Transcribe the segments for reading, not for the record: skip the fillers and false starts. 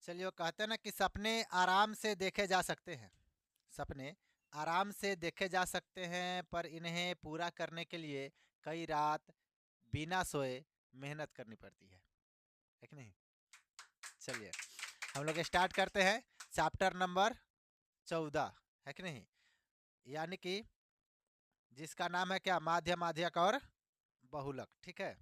चलिए, वो कहते हैं ना कि सपने आराम से देखे जा सकते हैं। सपने आराम से देखे जा सकते हैं, पर इन्हें पूरा करने के लिए कई रात बिना सोए मेहनत करनी पड़ती है कि नहीं? चलिए, हम लोग स्टार्ट करते हैं चैप्टर नंबर 14, है कि नहीं? यानी कि जिसका नाम है क्या, माध्य, माध्यक और बहुलक। ठीक है,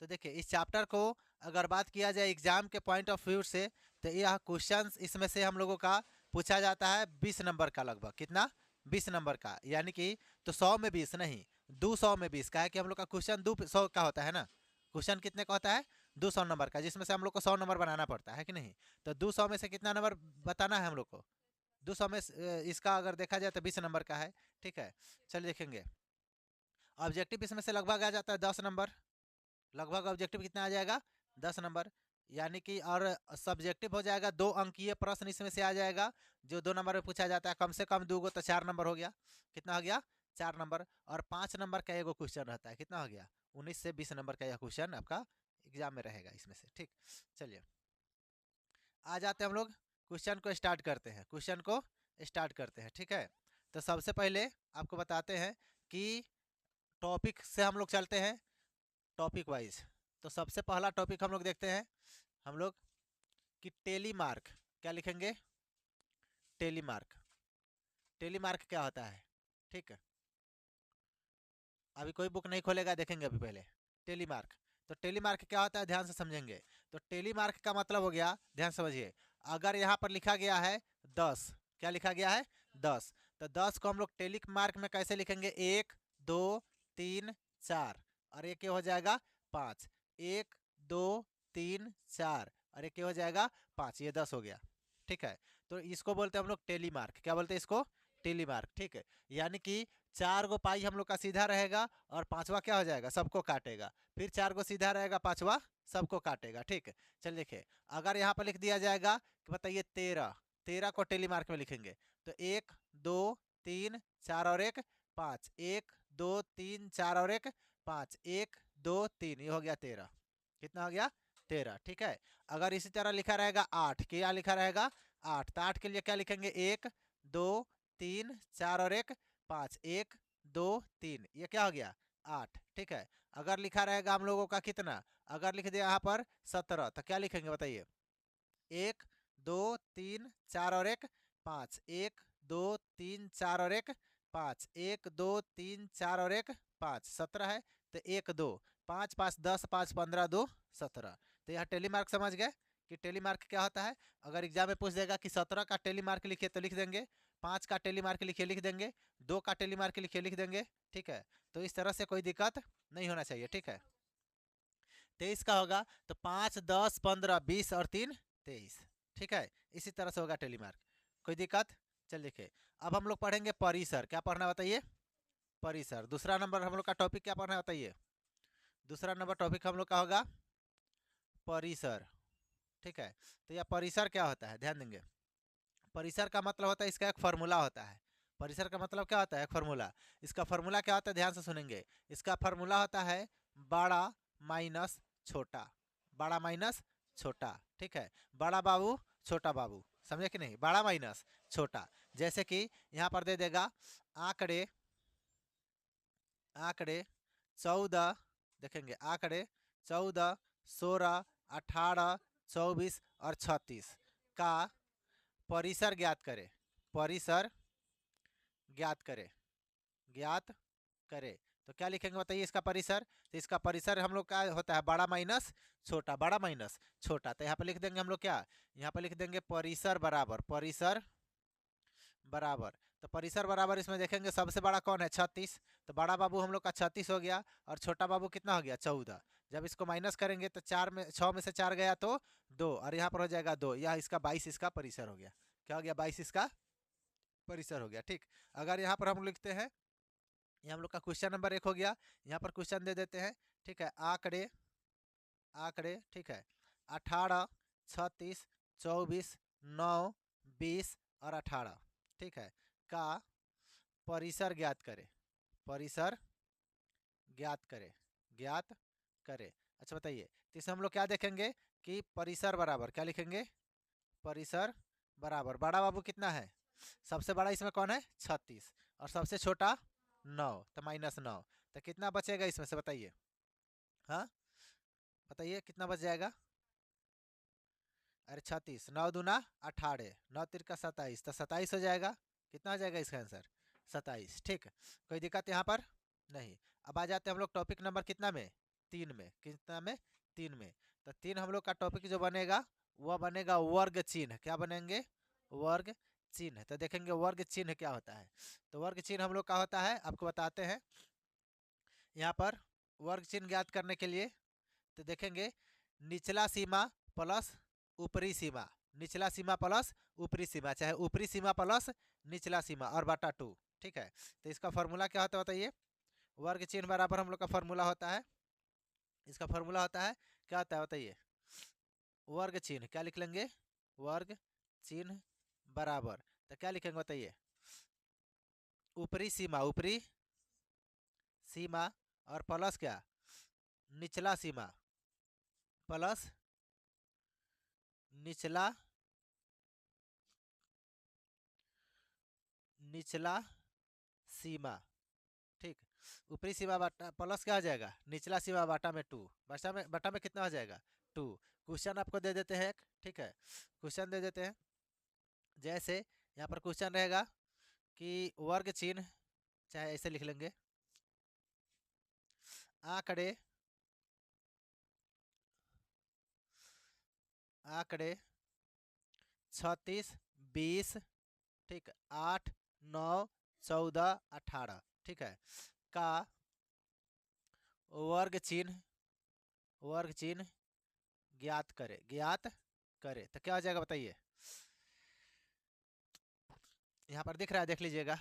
तो देखिए इस चैप्टर को अगर बात किया जाए एग्जाम के पॉइंट ऑफ व्यू से, तो यह क्वेश्चंस इसमें से हम लोगों का पूछा जाता है 20 नंबर का, लगभग कितना, 20 नंबर का। यानी कि तो 100 में 20 नहीं, 200 में 20 का है कि हम लोग का क्वेश्चन 200 का होता है ना। क्वेश्चन कितने का होता है? 200 नंबर का, जिसमें से हम लोग को 100 नंबर बनाना पड़ता है कि नहीं? तो 200 में से कितना नंबर बताना है हम लोग को? 200 में इसका अगर देखा जाए तो 20 नंबर का है। ठीक है, चलिए देखेंगे। ऑब्जेक्टिव इसमें से लगभग आ जाता है 10 नंबर। लगभग ऑब्जेक्टिव कितना आ जाएगा? 10 नंबर। यानी कि और सब्जेक्टिव हो जाएगा, 2 अंकीय प्रश्न इसमें से आ जाएगा, जो 2 नंबर में पूछा जाता है। कम से कम 2 गो तो 4 नंबर हो गया। कितना हो गया? 4 नंबर। और 5 नंबर का एगो क्वेश्चन रहता है, कितना हो गया? 19 से 20 नंबर का यह क्वेश्चन आपका एग्जाम में रहेगा इसमें से। ठीक, चलिए आ जाते हैं हम लोग, क्वेश्चन को स्टार्ट करते हैं। क्वेश्चन को स्टार्ट करते हैं, ठीक है। तो सबसे पहले आपको बताते हैं कि टॉपिक से हम लोग चलते हैं, टॉपिक वाइज। तो सबसे पहला टॉपिक हम लोग देखते हैं हम लोग कि टेलीमार्क। क्या लिखेंगे? टेलीमार्क। टेलीमार्क क्या होता है? ठीक है, अभी कोई बुक नहीं खोलेगा, देखेंगे अभी पहले टेलीमार्क। तो टेलीमार्क क्या होता है, ध्यान से समझेंगे। तो टेलीमार्क का मतलब हो गया, ध्यान समझिए, अगर यहाँ पर लिखा गया है 10, क्या लिखा गया है? 10। तो 10 को हम लोग टेलीमार्क में कैसे लिखेंगे? 1 2 3 4, और एक हो जाएगा 5। 1 2 3 4, और एक हो जाएगा 5, ये 10 हो गया। ठीक है, तो इसको बोलते हैं हम लोग टेलीमार्क। क्या बोलते हैं इसको? टेलीमार्क। ठीक है, यानी कि 4 गो पाई हम लोग का सीधा रहेगा, और 5वां क्या हो जाएगा? सबको काटेगा। फिर 4 गो सीधा रहेगा, 5वां सबको काटेगा। ठीक है, चल देखिए, अगर यहाँ पर लिख दिया जाएगा कि बताइए 13, 13 को टेलीमार्क में लिखेंगे तो 1 2 3 4 और 1 5, 1 2 3 4 और 1 5, 1 2 3, ये हो गया 13। कितना हो गया? 13। ठीक है, अगर इसी तरह लिखा रहेगा 8, क्या लिखा रहेगा? 8, तो 8 के लिए क्या लिखेंगे? 1 2 3 4 और 1 5, 1 2 3, ये क्या हो गया? 8। ठीक है, अगर लिखा रहेगा हम लोगों का कितना, अगर लिख दिया यहाँ पर 17, तो क्या लिखेंगे बताइए? 1 2 3 4 और 1 5, 1 2 3 4 और 1 5, 1 2 3 4 और 1 5, 17 है। तो 1 2 5 5 10, 5 15 2 17। तो यह टेलीमार्क समझ गए कि टेलीमार्क क्या होता है। अगर एग्जाम में पूछ देगा कि 17 का टेलीमार्क लिखिए तो लिख देंगे, 5 का टेलीमार्क लिखिए लिख देंगे, 2 का टेलीमार्क लिखिए लिख देंगे। ठीक है, तो इस तरह से कोई दिक्कत नहीं होना चाहिए। ठीक है, 23 का होगा तो 5 10 15 20 और 3 23। ठीक है, इसी तरह से होगा टेलीमार्क, कोई दिक्कत? चल देखिए, अब हम लोग पढ़ेंगे परिसर। क्या पढ़ना बताइए? परिसर। दूसरा नंबर हम लोग का टॉपिक क्या पढ़ना है बताइए? दूसरा नंबर टॉपिक हम लोग का होगा परिसर। ठीक है, तो यह परिसर क्या होता है, ध्यान देंगे। परिसर का मतलब होता है, इसका एक फार्मूला होता है। परिसर का मतलब क्या होता है? एक फार्मूला। इसका फार्मूला क्या होता है, ध्यान से सुनेंगे। इसका फार्मूला होता है बड़ा माइनस छोटा, बड़ा माइनस छोटा। ठीक है, बड़ा बाबू छोटा बाबू, समझे कि नहीं? बड़ा माइनस छोटा। जैसे कि यहाँ पर दे देगा आंकड़े, आंकड़े 14, देखेंगे आंकड़े 14 16 18 24 और 36 का परिसर ज्ञात करें। परिसर ज्ञात करें, ज्ञात करें। तो क्या लिखेंगे बताइए इसका परिसर? तो इसका परिसर हम लोग का होता है बड़ा माइनस छोटा, बड़ा माइनस छोटा। तो यहाँ पे लिख देंगे हम लोग क्या, यहाँ पे लिख देंगे परिसर बराबर, परिसर बराबर। तो परिसर बराबर इसमें देखेंगे सबसे बड़ा कौन है? 36। तो बड़ा बाबू हम लोग का 36 हो गया, और छोटा बाबू कितना हो गया? 14। जब इसको माइनस करेंगे तो 4 में 6 में से 4 गया तो 2, और यहाँ पर हो जाएगा 2। यह इसका 22 इसका परिसर हो गया। क्या हो गया? 22 इसका परिसर हो गया। ठीक, अगर यहाँ पर हम लिखते हैं, ये हम लोग का क्वेश्चन नंबर 1 हो गया। यहाँ पर क्वेश्चन दे देते हैं। ठीक है, आंकड़े, आंकड़े, ठीक है, 18 36 24 9 20 और 18, ठीक है, का परिसर ज्ञात करें। परिसर ज्ञात करें, ज्ञात करें। अच्छा बताइए, तो इसमें हम लोग क्या देखेंगे कि परिसर बराबर क्या लिखेंगे, परिसर बराबर बड़ा बाबू कितना है, सबसे बड़ा इसमें कौन है 36 और सबसे छोटा 9, तो -9, तो कितना बचेगा इसमें से बताइए। हाँ बताइए कितना बच जाएगा। अरे 36, 9 दूना 18, 9 तिरका 27, तो 27 हो जाएगा। कितना हो जाएगा इसका आंसर 27। ठीक, कोई दिक्कत यहाँ पर नहीं। अब आ जाते हैं हम लोग टॉपिक नंबर कितना में, 3 में। कितना में, 3 में। तो 3 हम लोग का टॉपिक जो बनेगा वह बनेगा वर्ग चिन्ह। क्या बनेंगे, वर्ग चिन्ह। तो देखेंगे वर्ग चिन्ह क्या होता है। तो वर्ग चिन्ह हम लोग का होता है, आपको बताते हैं। यहाँ पर वर्ग चिन्ह ज्ञात करने के लिए तो देखेंगे निचला सीमा प्लस ऊपरी सीमा, निचला सीमा प्लस ऊपरी सीमा, चाहे ऊपरी सीमा प्लस निचला सीमा और बटा 2। ठीक है, तो इसका फॉर्मूला क्या होता है बताइए। वर्ग चिन्ह बराबर हम लोग का फॉर्मूला होता है, इसका फॉर्मूला होता है, क्या होता है बताइए। वर्ग चिन्ह क्या लिख लेंगे, वर्ग चिन्ह बराबर, तो क्या लिखेंगे बताइए, ऊपरी सीमा, ऊपरी सीमा और प्लस क्या, निचला सीमा प्लस निचला निचला सीमा। ठीक, ऊपरी सीमा बटा प्लस क्या हो जाएगा, निचला सीमा बटा में 2, बटा में कितना हो जाएगा 2। क्वेश्चन आपको दे देते हैं एक, ठीक है, क्वेश्चन दे देते हैं। जैसे यहाँ पर क्वेश्चन रहेगा कि वर्ग चिन्ह, चाहे ऐसे लिख लेंगे, आंकड़े आंकड़े 36, 20, ठीक, 8, 9, 14, 18, ठीक है, का वर्ग चिन्ह ज्ञात करे, ज्ञात करे। तो क्या हो जाएगा बताइए। यहाँ पर दिख रहा है, देख लीजिएगा,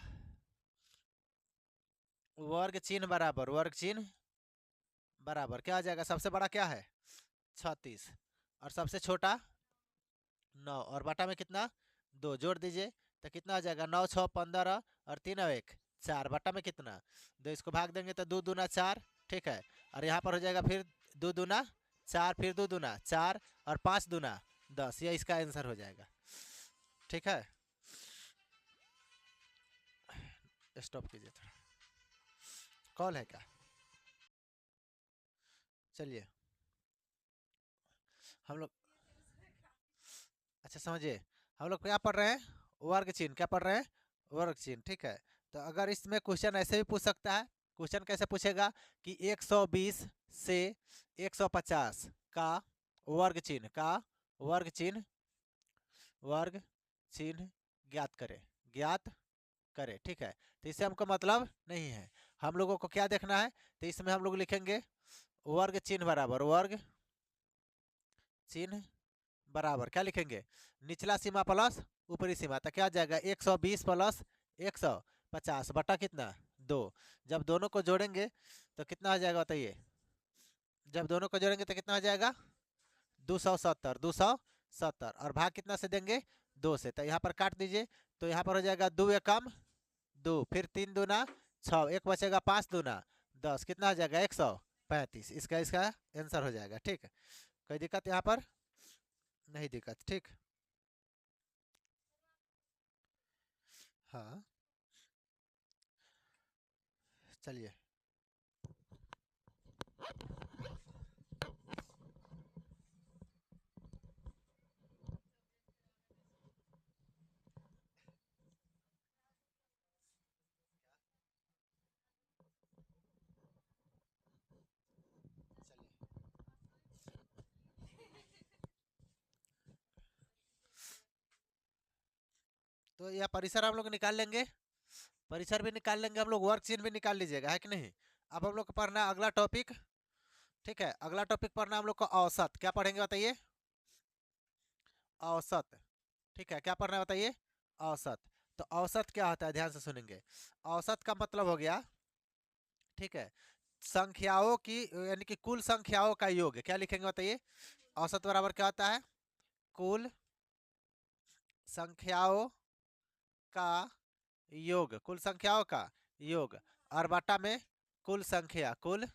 वर्ग चिन्ह बराबर, वर्ग चिन्ह बराबर क्या हो जाएगा, सबसे बड़ा क्या है 36 और सबसे छोटा 9 और बटा में कितना 2, जोड़ दीजिए तो कितना हो जाएगा 9 6 15 और 3 और 1 4, बटा में कितना 2, इसको भाग देंगे तो 2 दूना 4। ठीक है, और यहाँ पर हो जाएगा फिर 2 दूना 4, फिर 2 दूना 4 और 5 दूना 10, ये इसका आंसर हो जाएगा। ठीक है, स्टॉप कीजिए थोड़ा, कॉल है क्या। चलिए हम लोग, अच्छा समझिए, हम लोग क्या पढ़ रहे हैं, वर्ग चिन्ह। क्या पढ़ रहे हैं, वर्ग चिन्ह। ठीक है, तो अगर इसमें क्वेश्चन ऐसे भी पूछ सकता है, क्वेश्चन कैसे पूछेगा कि 120 से 150 का वर्ग चिन्ह, का वर्ग चिन्ह, वर्ग चिन्ह ज्ञात करे, ज्ञात करे। ठीक है, तो इससे हमको मतलब नहीं है, हम लोगों को क्या देखना है, तो इसमें हम लोग लिखेंगे वर्ग चिन्ह बराबर, वर्ग चिन्ह बराबर क्या लिखेंगे, निचला सीमा प्लस ऊपरी सीमा, तो क्या आ जाएगा 120 प्लस 150 बटा कितना 2। जब दोनों को जोड़ेंगे तो कितना आ जाएगा बताइए, जब दोनों को जोड़ेंगे तो कितना हो जाएगा 270, 270 और भाग कितना से देंगे 2 से, तो यहाँ पर काट दीजिए तो यहाँ पर हो जाएगा 2 एकम 2, फिर 3 दूना 6, एक बचेगा 5 दूना 10, कितना हो जाएगा 135। इसका इसका आंसर हो जाएगा। ठीक, कोई दिक्कत यहाँ पर नहीं, दिक्कत। ठीक, हाँ चलिए, तो यह परिसर हम लोग निकाल लेंगे, परिसर भी निकाल लेंगे हम लोग, वर्क चिन्ह भी निकाल लीजिएगा, है कि नहीं। अब हम लोग को पढ़ना है अगला टॉपिक। ठीक है, अगला टॉपिक पढ़ना हम लोग को औसत। क्या पढ़ेंगे बताइए, औसत। ठीक है, क्या पढ़ना है बताइए, औसत। तो औसत क्या होता है, ध्यान से सुनेंगे। औसत का मतलब हो गया, ठीक है, संख्याओं की, यानी कि कुल संख्याओं का योग। क्या लिखेंगे बताइए, औसत बराबर क्या होता है, कुल संख्याओं का योग, कुल संख्याओं का योग और बटा में कुल संख्या, कुल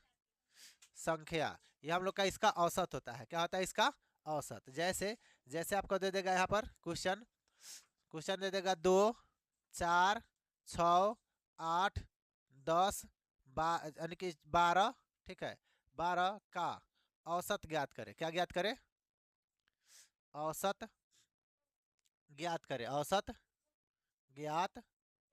संख्या, ये हम लोग का इसका औसत होता है। क्या होता है इसका औसत। जैसे जैसे आपको दे देगा यहाँ पर क्वेश्चन, क्वेश्चन दे देगा 2, 4, 6, 8, 10, यानी कि 12, ठीक है, 12 का औसत ज्ञात करें। क्या ज्ञात करें? औसत ज्ञात करें, औसत ज्ञात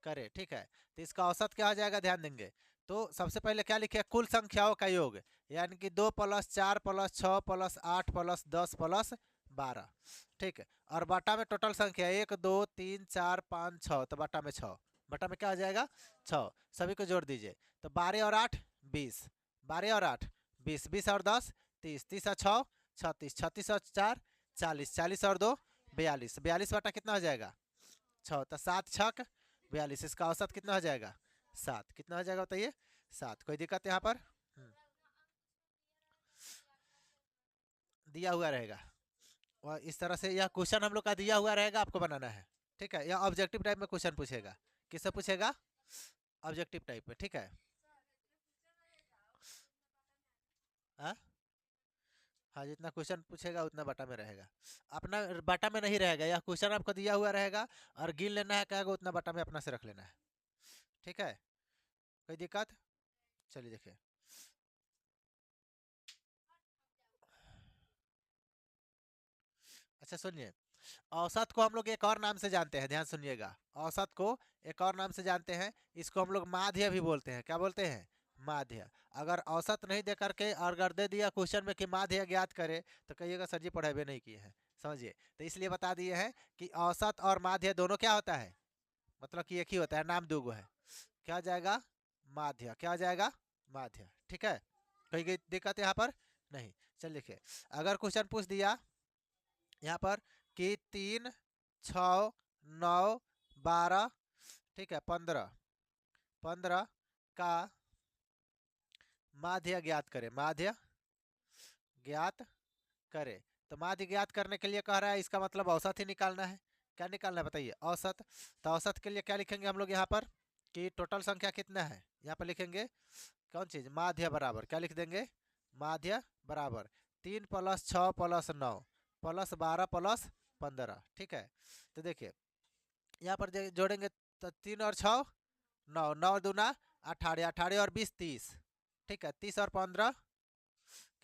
करें, ठीक है। तो इसका औसत क्या हो जाएगा, ध्यान देंगे तो सबसे पहले क्या लिखे, कुल संख्याओं का योग, यानी कि 2 + 4 + 6 + 8 + 10 + 12, ठीक है। और बटा में टोटल संख्या 1 2 3 4 5 6, तो बटा में 6, बटा में क्या हो जाएगा 6, सभी को जोड़ दीजिए। तो 12 और 8 20, 12 और 8 20, 20 और 10 30, 30 और 6 36, 36 और 4 40, 40 और 2 42, 42 बटा कितना हो जाएगा 6, तो 7 छक 42, इसका औसत कितना हो जाएगा 7, कितना हो जाएगा बताइए 7। कोई दिक्कत यहाँ पर? दिया हुआ रहेगा और इस तरह से यह क्वेश्चन हम लोग का दिया हुआ रहेगा, आपको बनाना है, ठीक है। यह ऑब्जेक्टिव टाइप में क्वेश्चन पूछेगा, किससे पूछेगा, ऑब्जेक्टिव टाइप में, ठीक है। हाँ हाँ, जितना क्वेश्चन पूछेगा उतना बटा में रहेगा, अपना बटा में नहीं रहेगा, यह क्वेश्चन आपको दिया हुआ रहेगा और गिन लेना है क्या, उतना बटा में अपना से रख लेना है, ठीक है। कोई दिक्कत? चलिए देखिए, अच्छा सुनिए, औसत को हम लोग एक और नाम से जानते हैं, ध्यान सुनिएगा, औसत को एक और नाम से जानते हैं, इसको हम लोग माध्य भी बोलते हैं। क्या बोलते हैं? माध्य। अगर औसत नहीं दे करके और अगर दे दिया क्वेश्चन में कि माध्य ज्ञात करे, तो कहिएगा सर जी पढ़ाई नहीं किए हैं, समझिए। तो इसलिए बता दिए हैं कि औसत और माध्य दोनों क्या होता है, मतलब कि एक ही होता है, नाम दो है। क्या हो जाएगा? माध्य। क्या हो जाएगा? माध्य, ठीक है। कोई दिक्कत यहाँ पर नहीं? चल लिखिए, अगर क्वेश्चन पूछ दिया यहाँ पर कि 3, 6, 9, 12, ठीक है, 15, 15 का माध्य ज्ञात करें, माध्य ज्ञात करें। तो माध्य ज्ञात करने के लिए कह रहा है, इसका मतलब औसत ही निकालना है। क्या निकालना है बताइए? औसत। तो औसत के लिए क्या लिखेंगे हम लोग यहाँ पर कि टोटल संख्या कितना है, यहाँ पर लिखेंगे कौन चीज, माध्य बराबर क्या लिख देंगे, माध्य बराबर 3 + 6 + 9 + 12 + 15, ठीक है। तो देखिए यहाँ पर जोड़ेंगे तो 3 और 6 9, 9 दूना 18, 18 और 20 30, ठीक है। 30 और 15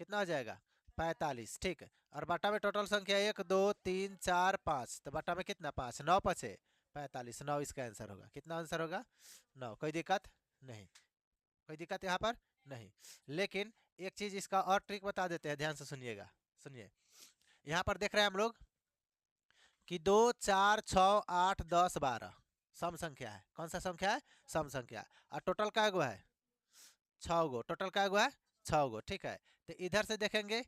कितना हो जाएगा 45, ठीक है। और बटा में टोटल संख्या 1 2 3 4 5, तो बटा में कितना 5, 9 5 45, 9 इसका आंसर होगा। कितना आंसर होगा 9। कोई दिक्कत नहीं? कोई दिक्कत यहाँ पर नहीं। लेकिन एक चीज इसका और ट्रिक बता देते हैं, ध्यान से सुनिएगा, सुनिए। यहाँ पर देख रहे हैं हम लोग कि 2 4 6 8 10 12 सम संख्या है। कौन सा संख्या है? सम संख्या। और टोटल क्या गो है 6 गो, टोटल क्या गो है 6 गो, ठीक है। तो इधर से देखेंगे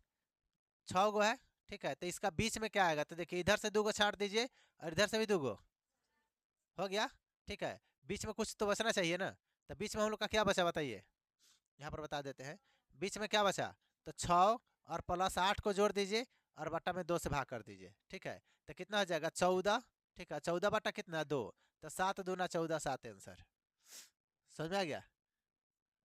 6 गो है, ठीक है। तो इसका बीच में क्या आएगा, तो देखिए इधर से 2 गो छाट दीजिए और इधर से भी 2 गो हो गया, ठीक है। बीच में कुछ तो बचना चाहिए ना, तो बीच में हम लोग का क्या बचा बताइए, यहाँ पर बता देते हैं। बीच में क्या बचा, तो 6 और +8 को जोड़ दीजिए और बट्टा में 2 से भाग कर दीजिए, ठीक है। तो कितना हो जाएगा 14, ठीक है। 14 बटा कितना 2, तो 7 दूना 14, 7 आंसर। समझ में आ गया?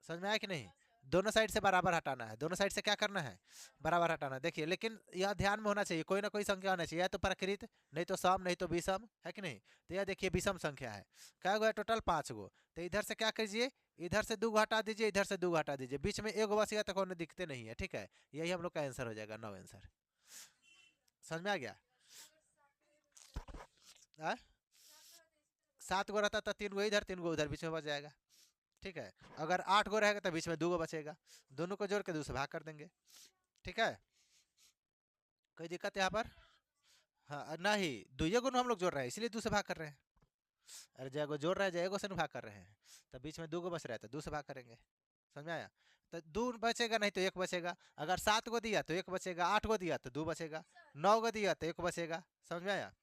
समझ में आया कि नहीं? दोनों साइड से बराबर हटाना है, दोनों साइड से क्या करना है, बराबर हटाना है। देखिए लेकिन यह ध्यान में होना चाहिए, कोई ना कोई संख्या होना चाहिए, या तो प्रकृत, नहीं तो सम, नहीं तो विषम, है कि नहीं? तो यह देखिए विषम संख्या है। क्या गो है टोटल 5 गो। तो इधर से क्या कीजिए, इधर से 2 गो हटा दीजिए, इधर से 2 गो हटा दीजिए, बीच में 1 गो बचेगा तो कोई दिखते नहीं है, ठीक है। यही हम लोग का आंसर हो जाएगा 9 आंसर। समझ में आ गया? 7 गो रहता तो 3 गो इधर 3 गो उधर, बीच में बच जाएगा, ठीक है। अगर 8 गो रहेगा तो बीच में 2 गो बचेगा, दोनों को जोड़ के 2 से भाग कर देंगे, ठीक है। कोई दिक्कत यहाँ पर? हाँ नहीं, दुइये गुण हम लोग जोड़ रहे हैं इसलिए 2 से भाग कर रहे हैं। अरे जय जोड़ रहे हैं, जय से भाग कर रहे हैं, तो बीच में 2 गो बच रहा है तो 2 से भाग करेंगे। समझ में आया? तो 2 बचेगा नहीं तो 1 बचेगा। अगर 7 गो दिया तो 1 बचेगा, 8 गो दिया तो 2 बचेगा, 9 गो दिया तो 1 बचेगा। समझ में आया?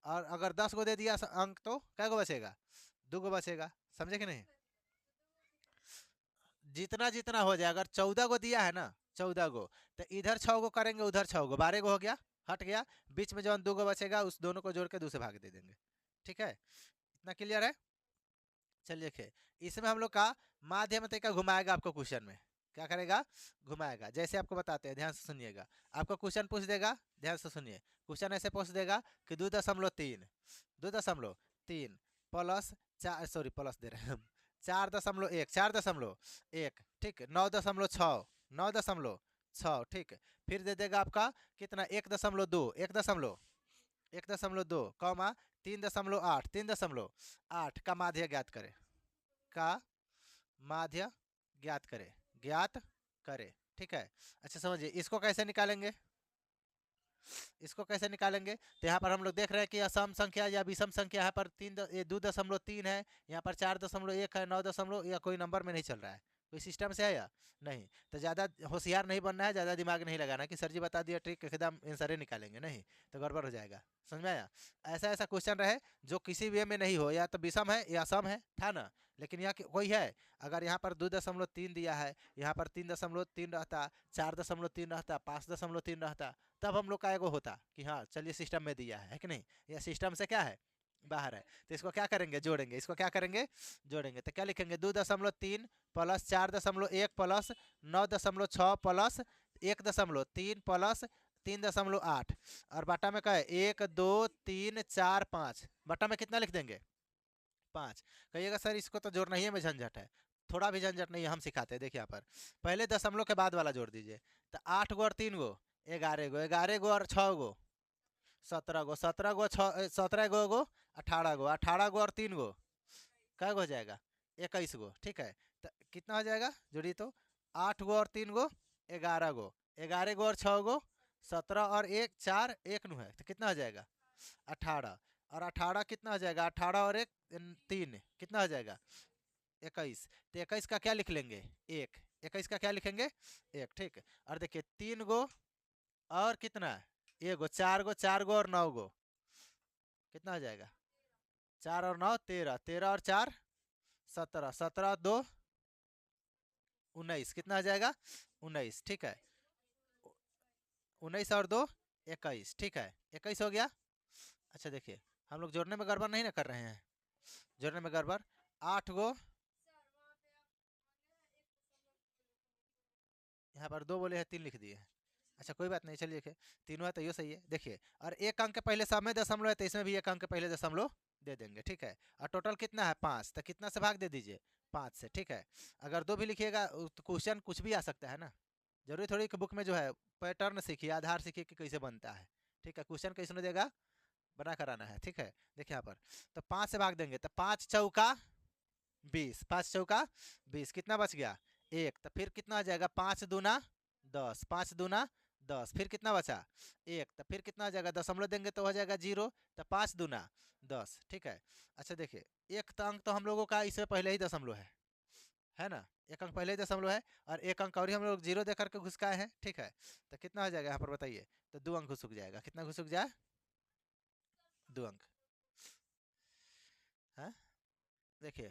और अगर 10 गो दे दिया अंक तो क्या गो बचेगा, 2 गो बचेगा। समझे कि नहीं? जितना जितना हो जाए, अगर 14 गो दिया है ना, 14 गो, तो इधर 6 गो करेंगे, उधर 6 गो, 12 गो हो गया, हट गया। बीच में जो 2 गो बचेगा उस दोनों को जोड़ के 2 से भाग दे देंगे, ठीक है। इतना क्लियर है? चलिए देखिए, इसमें हम लोग का माध्यम तरीका घुमाएगा आपको क्वेश्चन में, क्या करेगा, घुमाएगा। जैसे आपको बताते हैं, ध्यान से सुनिएगा। आपको क्वेश्चन पूछ देगा, ध्यान से सुनिए। क्वेश्चन ऐसे पूछ देगा कि 2.3 प्लस 4, सॉरी प्लस दे रहे हैं हम, 4.1 ठीक, 9.6 ठीक। फिर दे देगा आपका कितना, 1.2 कॉमा 3.8 का माध्य ज्ञात करें, का माध्य ज्ञात करें ठीक है। अच्छा समझिए, इसको कैसे निकालेंगे, तो यहाँ पर हम लोग देख रहे हैं कि असम संख्या या विषम संख्या यहाँ पर 2.3 है, यहाँ पर 4.1 है, 9 या कोई नंबर में नहीं चल रहा है, कोई सिस्टम से है या नहीं। तो ज़्यादा होशियार नहीं बनना है, ज़्यादा दिमाग नहीं लगाना कि सर जी बता दिया ट्रिक एकदम आंसर ही निकालेंगे, नहीं तो गड़बड़ हो जाएगा। समझ में आया। ऐसा क्वेश्चन रहे जो किसी वे में नहीं हो, या तो विषम है या सम है, था ना। लेकिन यहाँ कोई है, अगर यहाँ पर 2.3 दिया है, यहाँ पर 3.3 रहता, 4.3 रहता, 5.3 रहता, तब हम लोग का एगो होता कि हाँ चलिए सिस्टम में दिया है कि नहीं, या सिस्टम से क्या है, बाहर है। तो इसको क्या करेंगे, जोड़ेंगे। इसको क्या करेंगे, जोड़ेंगे। तो क्या लिखेंगे, 2.3 प्लस 4.1 प्लस 9.6 प्लस 1.3 प्लस 3.8 और बटा में क्या है, 1 2 3 4 5, बटा में कितना लिख देंगे, 5। कहिएगा सर इसको तो जोड़ना ही है, में झंझट है। थोड़ा भी झंझट नहीं है, हम सिखाते हैं। देखिए यहाँ पर पहले दशमलव के बाद वाला जोड़ दीजिए। तो 8 गो और 3 गो 11 गो, 11 गो और 6 गो 17 गो, 17 गो 17 गो 18 गो, 18 गो और 3 गो क्या हो जाएगा, 21 गो ठीक है। तो कितना हो जाएगा, जोड़िए तो 8 गो और 3 गो 11 गो, 11 गो और 6 गो 17 और 1 4 1 नु है, तो कितना हो जाएगा 18, और 18 कितना हो जाएगा, 18 और 1 3 कितना हो जाएगा 21। तो 21 का क्या लिख लेंगे, 1, 21 का क्या लिखेंगे 1 ठीक। और देखिए 3 गो और कितना, 1 गो, 4 गो, 4 गो और 9 गो कितना हो जाएगा, 4 और 9 13, 13 और 4 17, 17 और 2 19 कितना हो जाएगा 19 ठीक है। 19 और 2 21 ठीक है, 21 हो गया। अच्छा देखिए हम लोग जोड़ने में गड़बड़ नहीं ना कर रहे हैं, जोड़ने में गड़बड़ 8 गो, यहाँ पर 2 बोले हैं 3 लिख दिए हैं। अच्छा कोई बात नहीं, चलिए देखिए तीनों है तो ये सही है। देखिए और एक अंक के पहले सब में दशमलव है, तो इसमें भी एक अंक के पहले दशमलव दे देंगे ठीक है। और टोटल कितना है 5, तो कितना से भाग दे दीजिए 5 से ठीक है। अगर 2 भी लिखिएगा तो क्वेश्चन कुछ भी आ सकता है ना, जरूरी थोड़ी कि बुक में जो है पैटर्न सीखिए, आधार सीखिए कि कैसे बनता है ठीक है। क्वेश्चन कैसे देगा, बना कराना है ठीक है। देखिए यहाँ पर तो 5 से भाग देंगे, तो 5 चौका 20, 5 चौका 20 कितना बच गया 1। तो फिर कितना आ जाएगा 5 दूना 10, 5 दूना 10, फिर कितना बचा 1। तो फिर कितना आ जाएगा, दशमलव देंगे तो हो जाएगा 0, तो 5 दूना 10 ठीक है। अच्छा देखिए एक अंक तो हम लोगों का इससे पहले ही दशमलव है ना, एक अंक पहले ही दशमलव है, और एक अंक और ही हम लोग 0 दे करके घुसकाए हैं ठीक है। तो कितना हो जाएगा यहाँ पर बताइए, तो 2 अंक घुसुक जाएगा, कितना घुसुक जाए 2 अंक है। देखिए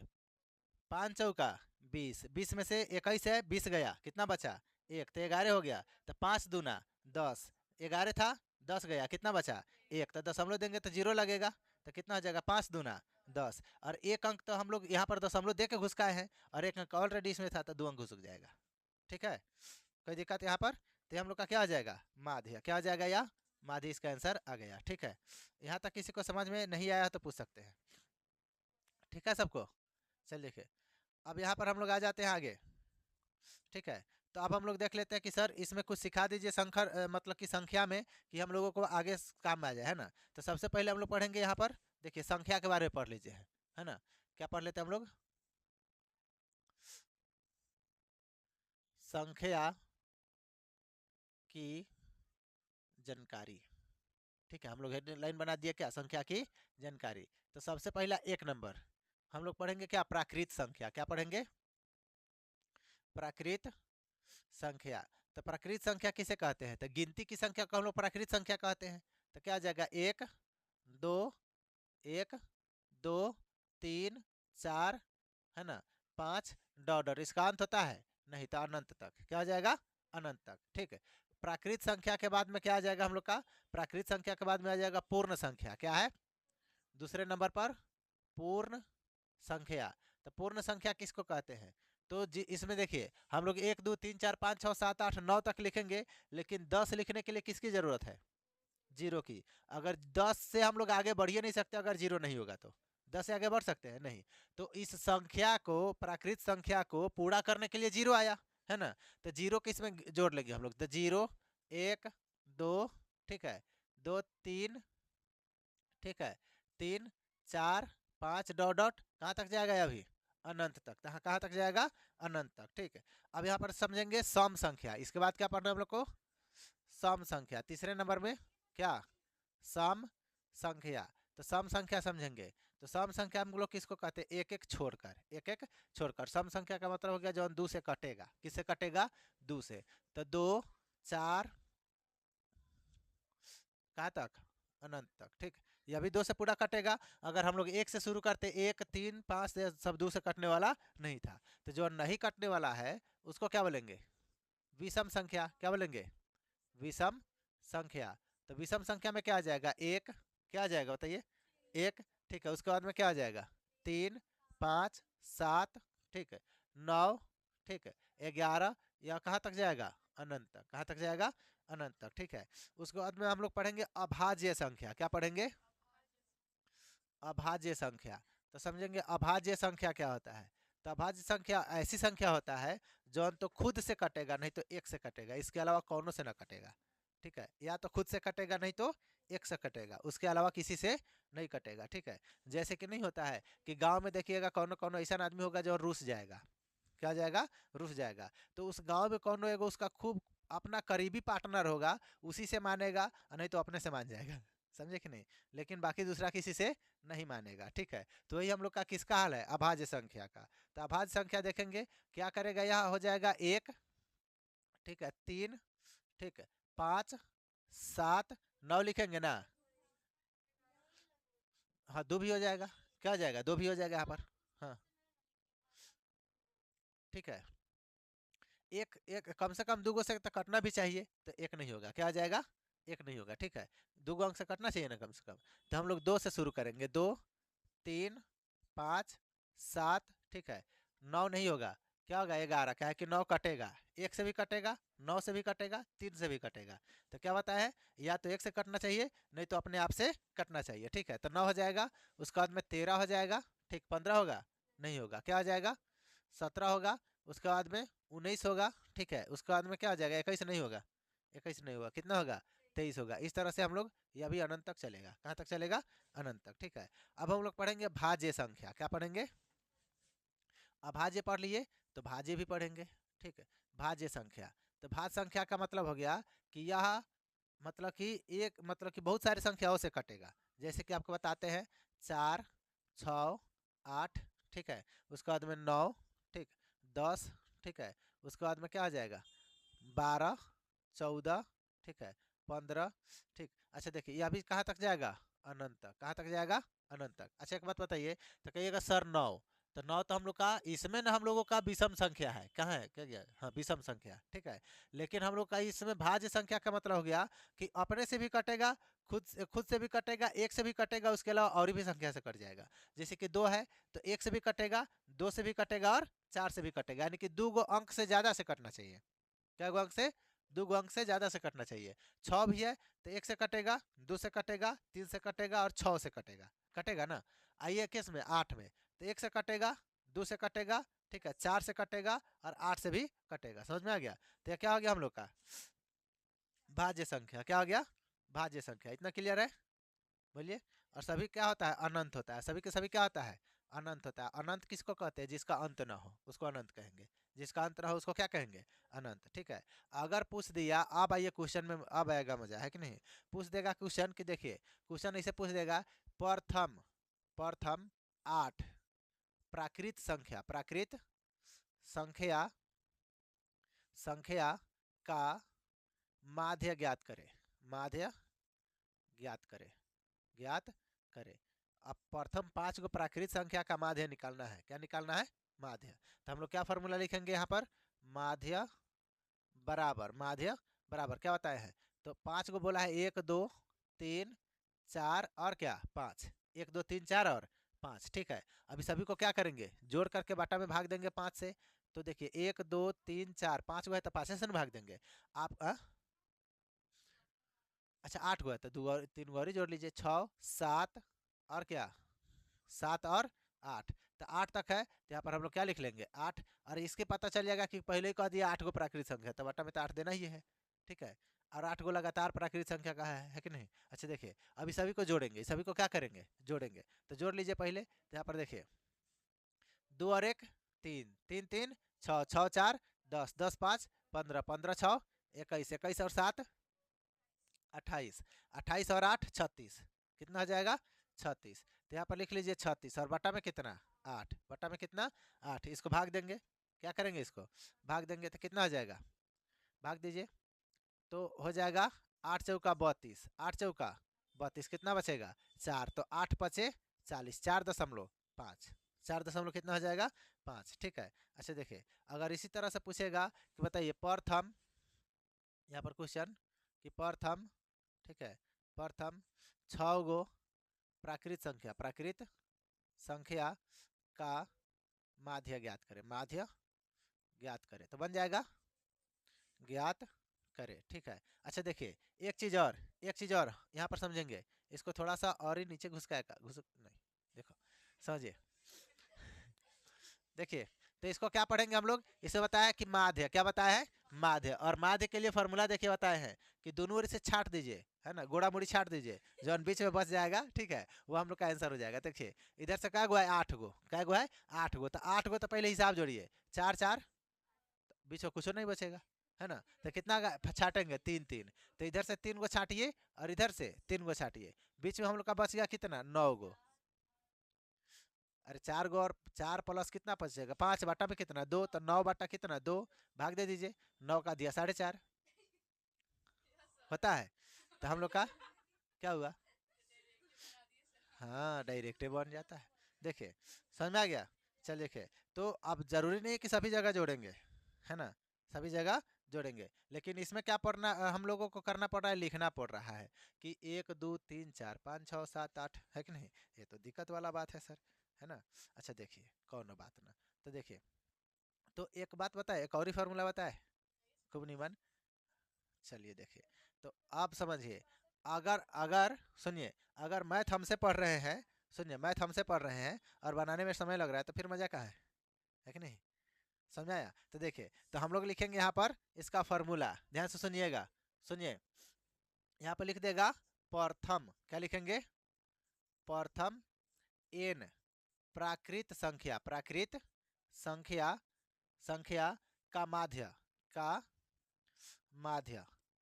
5 चौका 20, 20 में से 21 है 20 गया, कितना बचा 1, तो 11 हो गया। तो 5 दूना 10, 11 था 10 गया, कितना बचा 1, तो दशमलव देंगे तो 0 लगेगा, तो कितना हो जाएगा 5 दूना 10। और एक अंक तो हम लोग यहाँ पर दशमलव दे के घुसकाए हैं, और एक अंक ऑलरेडी इसमें था, तो 2 अंक घुसक जाएगा ठीक है। कोई दिक्कत यहाँ पर, तो हम लोग का क्या हो जाएगा माध्य, क्या हो जाएगा या माध्य, इसका आंसर आ गया ठीक है। यहाँ तक किसी को समझ में नहीं आया तो पूछ सकते हैं ठीक है सबको। चल देखिए अब यहाँ पर हम लोग आ जाते हैं आगे ठीक है। तो अब हम लोग देख लेते हैं कि सर इसमें कुछ सिखा दीजिए संख्या, मतलब कि संख्या में, कि हम लोगों को आगे काम में आ जाए है ना। तो सबसे पहले हम लोग पढ़ेंगे यहाँ पर, देखिए संख्या के बारे में पढ़ लीजिए है ना। क्या पढ़ लेते हैं हम लोग, संख्या की जानकारी ठीक है। हम लोग हेडलाइन बना दिए क्या, संख्या की जानकारी। तो सबसे पहला 1 नंबर हम लोग पढ़ेंगे क्या, प्राकृत संख्या। क्या पढ़ेंगे, प्राकृत संख्या। तो प्राकृत संख्या किसे कहते हैं, तो गिनती की संख्या को हम लोग प्राकृत संख्या कहते हैं। तो क्या आ जाएगा 1 2 1 2 3 4 है ना, 5 डॉट, इसका अंत होता है नहीं, तो अनंत तक, क्या हो जाएगा अनंत तक ठीक है। प्राकृत संख्या के बाद में क्या आ जाएगा हम लोग का, प्राकृत संख्या के बाद में आ जाएगा पूर्ण संख्या। क्या है दूसरे नंबर पर, पूर्ण संख्या। तो पूर्ण संख्या किसको कहते हैं, तो इसमें देखिए हम लोग 1 2 3 4 5 6 7 8 9 तक लिखेंगे, लेकिन 10 लिखने के लिए किसकी जरूरत है? जीरो की। अगर 10 से हम लोग आगे बढ़ ही नहीं सकते अगर जीरो नहीं होगा तो। 10 से आगे बढ़ सकते हैं नहीं। तो इस संख्या को, प्राकृत संख्या को पूरा करने के लिए जीरो आया है ना। तो जीरो को इसमें जोड़ लेंगे हम लोग। तो जीरो, 1 2, ठीक है, 2 3, ठीक है, 3 4 5 डॉट डॉट कहाँ तक जाएगा अभी? अनंत तक। कहाँ तक जाएगा? अनंत तक। ठीक है, अब यहाँ पर समझेंगे सम संख्या। इसके बाद क्या पढ़ना है हम लोग को? सम संख्या। तीसरे नंबर में क्या? सम संख्या। तो सम संख्या समझेंगे। तो सम संख्या हम लोग किसको कहते हैं? एक एक छोड़कर, एक एक छोड़कर। सम संख्या का मतलब हो गया जो दो से कटेगा। किससे कटेगा? दो से। तो 2 4 कहाँ तक? अनंत तक। ठीक, यह भी 2 से पूरा कटेगा। अगर हम लोग 1 से शुरू करते, 1 3 5 सब 2 से कटने वाला नहीं था। तो जो नहीं कटने वाला है उसको क्या बोलेंगे? विषम संख्या। क्या बोलेंगे? विषम संख्या। तो विषम संख्या में क्या आ जाएगा? 1, क्या आ जाएगा बताइए? 1, ठीक है। उसके बाद में क्या आ जाएगा? 3 5 7, ठीक है, 9, ठीक है, 11, यह कहाँ तक जाएगा? अनंत तक। कहाँ तक जाएगा? अनंत तक। ठीक है, उसके बाद में हम लोग पढ़ेंगे अभाज्य संख्या। क्या पढ़ेंगे? अभाज्य संख्या। तो समझेंगे अभाज्य संख्या क्या होता है। तो अभाज्य संख्या ऐसी संख्या होता है जो तो खुद से कटेगा, नहीं तो एक से कटेगा, इसके अलावा कौनों से ना कटेगा। ठीक है, या तो खुद से कटेगा नहीं तो एक से कटेगा, उसके अलावा किसी से नहीं कटेगा। ठीक है, जैसे कि नहीं होता है कि गांव में देखिएगा कौन कौन ऐसा आदमी होगा जो रूस जाएगा। क्या जाएगा? रूस जाएगा। तो उस गांव में कौन होगा? उसका खूब अपना करीबी पार्टनर होगा, उसी से मानेगा, नहीं तो अपने से मान जाएगा। समझे कि नहीं? लेकिन बाकी दूसरा किसी से नहीं मानेगा। ठीक है, तो वही हम लोग का किसका हाल है? अभाज्य संख्या का। तो अभाज्य संख्या देखेंगे क्या करेगा? यह हो जाएगा 1, ठीक है, 3, ठीक है, 5 7 9 लिखेंगे ना। हाँ, 2 भी हो जाएगा। क्या हो जाएगा? 2 भी हो जाएगा यहाँ पर। हाँ, ठीक है, एक एक कम से कम दूगो से तो कटना भी चाहिए, तो एक नहीं होगा। क्या आ जाएगा? एक नहीं होगा। ठीक है, दूगो अंक से कटना चाहिए ना कम से कम। तो हम लोग 2 से शुरू करेंगे। 2 3 5 7, ठीक है, 9 नहीं होगा। क्या होगा? 11। क्या है कि 9 कटेगा, एक से भी कटेगा, 9 से भी कटेगा, 3 से भी कटेगा। तो क्या होता है? या तो एक से कटना चाहिए, नहीं तो अपने आप से कटना चाहिए। ठीक है, तो 9 हो जाएगा। उसके बाद में 13 हो जाएगा। ठीक, 15 होगा? नहीं होगा। क्या हो जाएगा? 17 होगा। उसके बाद में 19 होगा। ठीक है, उसके बाद में क्या हो जाएगा? 21 नहीं होगा। 21 नहीं होगा। कितना होगा? 23 होगा। इस तरह से हम लोग, यह भी अनंत तक चलेगा। कहाँ तक चलेगा? अनंत तक। ठीक है, अब हम लोग पढ़ेंगे भाज्य संख्या। क्या पढ़ेंगे? अभाज्य पढ़ लिए, तो भाज्य भी पढ़ेंगे। ठीक है, भाज्य संख्या। तो भाज्य संख्या का मतलब हो गया कि यह मतलब कि एक मतलब कि बहुत सारी संख्याओं से कटेगा। जैसे कि आपको बताते हैं, 4 6 8, ठीक है, उसके बाद में 9, ठीक, 10, ठीक है, उसके बाद में क्या आ जाएगा? 12 14, ठीक है, 15, ठीक। अच्छा देखिए, यह भी कहाँ तक जाएगा? अनंत तक। कहाँ तक जाएगा? अनंत तक। अच्छा एक बात बताइए, तो कहिएगा सर 9, तो 9 तो हम लोग का इसमें ना हम लोगों का विषम संख्या है। कहाँ है? क्या गया? हाँ, विषम संख्या। ठीक है, लेकिन हम लोग का इसमें भाज्य संख्या का मतलब हो गया कि अपने से भी कटेगा, खुद से भी कटेगा, एक से भी कटेगा, उसके अलावा और भी संख्या से कट जाएगा। जैसे कि 2 है तो 1 से भी कटेगा, 2 से भी कटेगा और 4 से भी कटेगा। यानी कि 2 गो अंक से ज्यादा से कटना चाहिए। क्या गो अंक से? 2 गो अंक से ज्यादा से कटना चाहिए। 6 भी है तो 1 से कटेगा, 2 से कटेगा, 3 से कटेगा और 6 से कटेगा। कटेगा ना। आइए किस में? 8 में। तो 1 से कटेगा, 2 से कटेगा, ठीक है, 4 से कटेगा और 8 से भी कटेगा। समझ में आ गया? तो क्या हो गया हम लोग का? भाज्य संख्या। क्या हो गया? भाज्य संख्या। इतना क्लियर है? बोलिए। और सभी क्या होता है? अनंत होता है। सभी के सभी क्या होता है? अनंत होता है। अनंत किसको कहते हैं? जिसका अंत ना हो उसको अनंत कहेंगे। जिसका अंत ना हो उसको क्या कहेंगे? अनंत। ठीक है, अगर पूछ दिया, अब आइए क्वेश्चन में, अब आएगा मजा, है कि नहीं? पूछ देगा क्वेश्चन कि देखिए, क्वेश्चन ऐसे पूछ देगा, प्रथम प्रथम 8 प्राकृत संख्या, प्राकृत संख्या संख्या का माध्य ज्ञात करे। माध्य ज्ञात करे, ज्ञात करे। अब प्रथम 5 को प्राकृत संख्या का माध्य निकालना है। क्या निकालना है? माध्य। तो हम लोग क्या फॉर्मूला लिखेंगे यहाँ पर? माध्य बराबर, माध्य बराबर क्या बताए हैं? तो 5 को बोला है, 1 2 3 4 और क्या? 5। 1 2 3 4 और 5। ठीक है, अभी सभी को क्या करेंगे? जोड़ करके बटा में भाग देंगे 5 से। तो देखिए 1 2 3 4 5 गो है तो 5 से ना भाग देंगे आप अच्छा 8 गो है तो 2 और 3 और ही जोड़ लीजिए 6 7 और क्या 7 और 8 तो 8 तक है तो यहाँ पर हम लोग क्या लिख लेंगे 8 और इसके पता चल जाएगा कि पहले ही कह दिया 8 गो प्राकृतिक संख्या है तो बटा में तो 8 देना ही है। ठीक है और 8 गो लगातार प्राकृतिक संख्या का है कि नहीं। अच्छा देखिए अभी सभी को जोड़ेंगे सभी को क्या करेंगे जोड़ेंगे तो जोड़ लीजिए पहले तो यहाँ पर देखिए 2 और 1 3 3 6 6 4 10 10 5 15 15 6 21 21 और 7 28 और 8 36 कितना हो जाएगा 36 तो यहाँ पर लिख लीजिए 36 और बटा में कितना 8 बटा में कितना 8 इसको भाग देंगे क्या करेंगे इसको भाग देंगे तो कितना हो जाएगा भाग दीजिए तो हो जाएगा 8 चौका 32 8 चौका 32 कितना बचेगा 4 तो 8 पचे 40 4.5 4 दशमलव कितना हो जाएगा 5 ठीक है। अच्छा देखिए अगर इसी तरह से पूछेगा कि बताइए प्रथम यहाँ पर क्वेश्चन कि प्रथम ठीक है प्रथम 6 गो प्राकृत संख्या का माध्य ज्ञात करें माध्य ज्ञात करें तो बन जाएगा ज्ञात करें ठीक है। अच्छा देखिए एक चीज और यहाँ पर समझेंगे इसको थोड़ा सा और ही नीचे घुसकाएगा घुस नहीं देखो समझिए देखिए तो इसको क्या पढ़ेंगे हम लोग इसे बताया कि माध्य क्या बताया है माध्य और माध्य के लिए फॉर्मूला देखिए बताए हैं कि दोनों ओर से छाट दीजिए है ना गोड़ा मुड़ी छाट दीजिए जो बीच में बच जाएगा ठीक है वो हम लोग का आंसर हो जाएगा। देखिए इधर से क्या गो है 8 गो क्या गो है 8 गो तो 8 गो तो पहले हिसाब जोड़िए 4 4 बीच में कुछ नहीं बचेगा है ना तो कितना छाटेंगे 3 3 तो इधर से 3 गो छाटिए और इधर से 3 गो छाटिए बीच में हम लोग का बच गया कितना 9 गो। अरे 4 गो और 4 प्लस कितना बचेगा 5 बटा में कितना 2 तो 9 बटा कितना 2 भाग दे दीजिए 9 का दिया 4.5 होता है तो हम लोग का क्या हुआ हाँ डायरेक्ट बन जाता है। देखिए समझ में आ गया चल देखिए तो अब जरूरी नहीं है कि सभी जगह जोड़ेंगे है ना सभी जगह जोड़ेंगे लेकिन इसमें क्या पढ़ना हम लोगों को करना पड़ रहा है लिखना पड़ रहा है कि 1 2 3 4 5 6 7 8 है कि नहीं ये तो दिक्कत वाला बात है सर है ना। अच्छा देखिए कौन बात ना तो देखिए तो एक बात बताए एक और ही फार्मूला बताए खूब निमन चलिए देखिए तो आप समझिए अगर अगर सुनिए अगर मैथ हमसे पढ़ रहे हैं सुनिए मैथ हमसे पढ़ रहे हैं और बनाने में समय लग रहा है तो फिर मजा कहाँ है कि नहीं समझाया। तो देखिए तो हम लोग लिखेंगे यहाँ पर इसका फॉर्मूला ध्यान से सुनिएगा सुनिए यहाँ पर लिख देगा प्रथम क्या लिखेंगे प्रथम एन प्राकृत संख्या संख्या का माध्य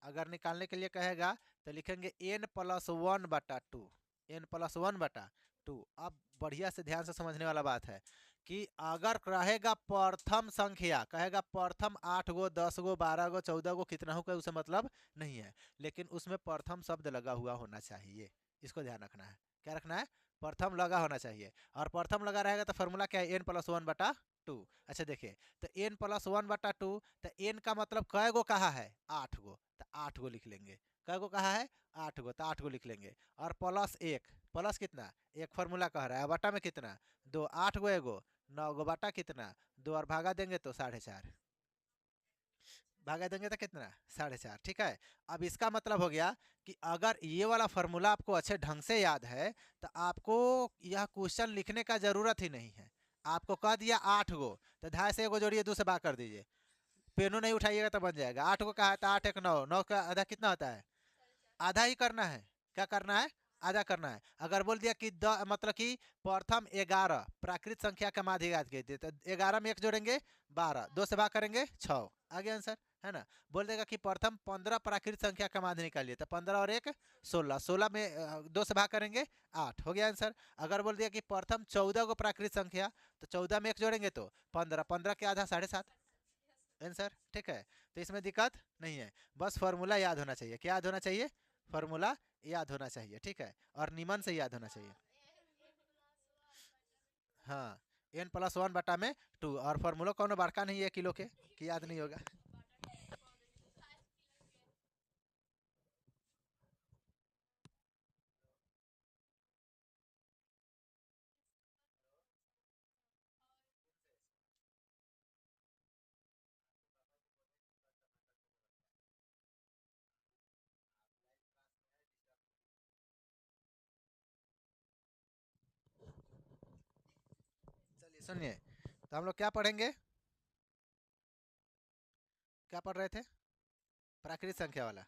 अगर निकालने के लिए कहेगा तो लिखेंगे n+1/2 n+1/2। अब बढ़िया से ध्यान से समझने वाला बात है कि अगर रहेगा प्रथम संख्या कहेगा प्रथम 8 गो 10 गो 12 गो 14 गो कितना हो उसे मतलब नहीं है लेकिन उसमें प्रथम शब्द लगा हुआ होना चाहिए इसको ध्यान रखना है क्या रखना है प्रथम लगा होना चाहिए और प्रथम लगा रहेगा तो फॉर्मूला क्या है n+1/2। अच्छा देखिए तो n+1/2 तो n का मतलब कै गो कहा है 8 गो तो 8 गो लिख लेंगे कै गो कहा है 8 गो तो 8 गो लिख लेंगे और +1 प्लस कितना एक फार्मूला कह रहा है बटा में कितना 2 8 गो एगो 9 गो बटा कितना 2 और भागा देंगे तो 4.5 भागा देंगे तो कितना 4.5 ठीक है। अब इसका मतलब हो गया कि अगर ये वाला फार्मूला आपको अच्छे ढंग से याद है तो आपको यह क्वेश्चन लिखने का जरूरत ही नहीं है। आपको कह दिया 8 गो तो 2.5 से एगो जोड़िए 2 से भाग कर दीजिए पेनों नहीं उठाइएगा तो बन जाएगा 8 गो कहा है तो 8 1 9 9 का आधा कितना होता है आधा ही करना है क्या करना है आधा करना है। अगर बोल दिया कि मतलब कि प्रथम 11 प्राकृत संख्या का माध्य याद कीजिए तो 11 में 1 जोड़ेंगे 12 2 से भाग करेंगे 6 आगे आंसर है ना। बोल देगा कि प्रथम 15 प्राकृत संख्या का माध्य निकालिए तो 15 और 1 16 16 में 2 से भाग करेंगे 8 हो गया आंसर। अगर बोल दिया कि प्रथम 14 गो प्राकृत संख्या तो 14 में 1 जोड़ेंगे तो 15 15 के आधा 7.5 आंसर ठीक है। तो इसमें दिक्कत नहीं है बस फॉर्मूला याद होना चाहिए क्या याद होना चाहिए फॉर्मूला याद होना चाहिए ठीक है और निमन से याद होना चाहिए। हाँ n+1/2 और फॉर्मूला कौन बड़का नहीं है किलो के कि याद नहीं होगा। सुनिए, तो हम लोग क्या पढ़ेंगे, क्या पढ़ रहे थे, प्राकृतिक संख्या वाला।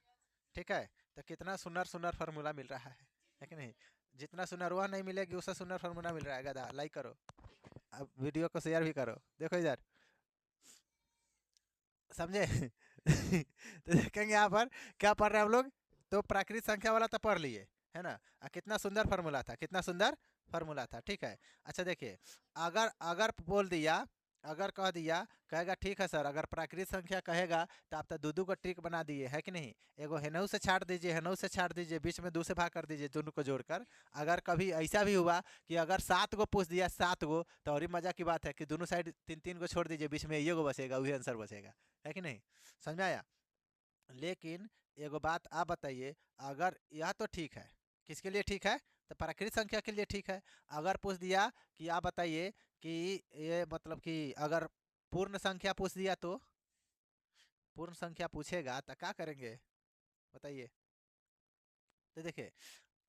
ठीक है, तो कितना सुंदर सुंदर फार्मूला मिल रहा है कि नहीं। जितना सुंदर वह नहीं मिलेगी, उससे सुंदर फार्मूला मिल रहा है। गधा लाइक करो, अब वीडियो को शेयर भी करो, देखो इधर, समझे। तो देखेंगे यहाँ पर क्या पढ़ रहे हैं हम लोग। तो प्राकृतिक संख्या वाला तो पढ़ लिए, है ना। कितना सुंदर फार्मूला था, कितना सुंदर फार्मूला था। ठीक है, अच्छा देखिए, अगर अगर बोल दिया, अगर कह दिया, कहेगा ठीक है सर, अगर प्राकृतिक संख्या कहेगा तो आप तो दो को ट्रिक बना दिए है कि नहीं। एगो हेनऊ से छाट दीजिए, हेनऊ से छाट दीजिए, बीच में 2 से भाग कर दीजिए, दोनों को जोड़कर। अगर कभी ऐसा भी हुआ कि अगर 7 को पूछ दिया, 7 को, तो और ही मजा की बात है कि दोनों साइड 3 को छोड़ दीजिए, बीच में ये को बचेगा, वही आंसर बचेगा, है कि नहीं। समझ में आया। लेकिन एगो बात आप बताइए, अगर यह तो ठीक है, किसके लिए ठीक है, तो प्राकृतिक संख्या के लिए ठीक है। अगर पूछ दिया कि आप बताइए कि ये मतलब कि अगर पूर्ण संख्या पूछ दिया, तो पूर्ण संख्या पूछेगा तो क्या करेंगे बताइए। तो देखिए,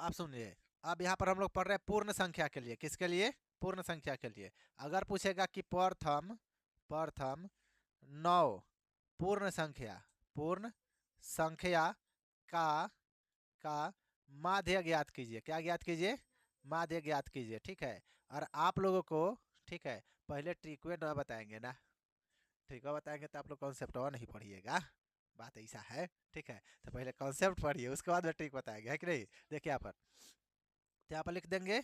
आप सुनिए, अब यहाँ पर हम लोग पढ़ रहे हैं पूर्ण संख्या के लिए, किसके लिए, पूर्ण संख्या के लिए। अगर पूछेगा कि प्रथम प्रथम 9 पूर्ण संख्या, पूर्ण संख्या का का माध्य ज्ञात कीजिए। क्या ज्ञात कीजिए, माध्य ज्ञात कीजिए। ठीक है, और आप लोगों को, ठीक है, पहले ट्रिकवे न बताएंगे ना, ट्रिकवा बताएंगे तो आप लोग कॉन्सेप्ट और नहीं पढ़िएगा, बात ऐसा है। ठीक है, तो पहले कॉन्सेप्ट पढ़िए, उसके बाद में ट्रिक बताएंगे, है कि नहीं। देखिए यहाँ पर, तो यहाँ पर लिख देंगे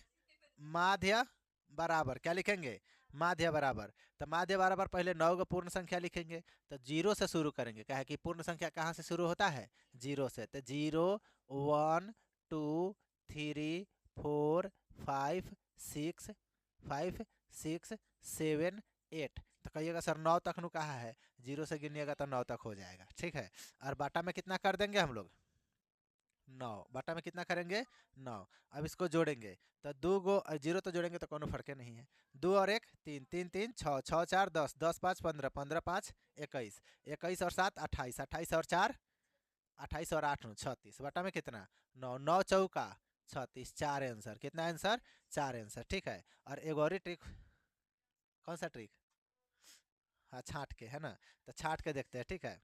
माध्य बराबर, क्या लिखेंगे, माध्य बराबर। तो माध्य बराबर पहले 9 को पूर्ण संख्या लिखेंगे, तो 0 से शुरू करेंगे, क्या है कि पूर्ण संख्या कहाँ से शुरू होता है, 0 से। तो 0 1 2 3 4 5 6 5 6 7 8। तो कहिएगा सर 9 तक नु कहा है, 0 से गिनिएगा तो 9 तक हो जाएगा। ठीक है, और बाटा में कितना कर देंगे हम लोग, 9, बाटा में कितना करेंगे, 9। अब इसको जोड़ेंगे, तो 2 गो 0 तो जोड़ेंगे तो कोनो फर्क नहीं है। 2 और 1 3, 3 3 6, 6 4 10, 10 5 15, 15 5 21, 21 और 7 28, 28 और 4 28 और 8 36, बाटा में कितना, 9, 9 चौका 36, 4 आंसर। कितना आंसर, 4 आंसर। ठीक है, और एक और ट्रिक, कौन सा ट्रिक, हाँ छाट के, है ना। तो छाट के देखते हैं। ठीक है,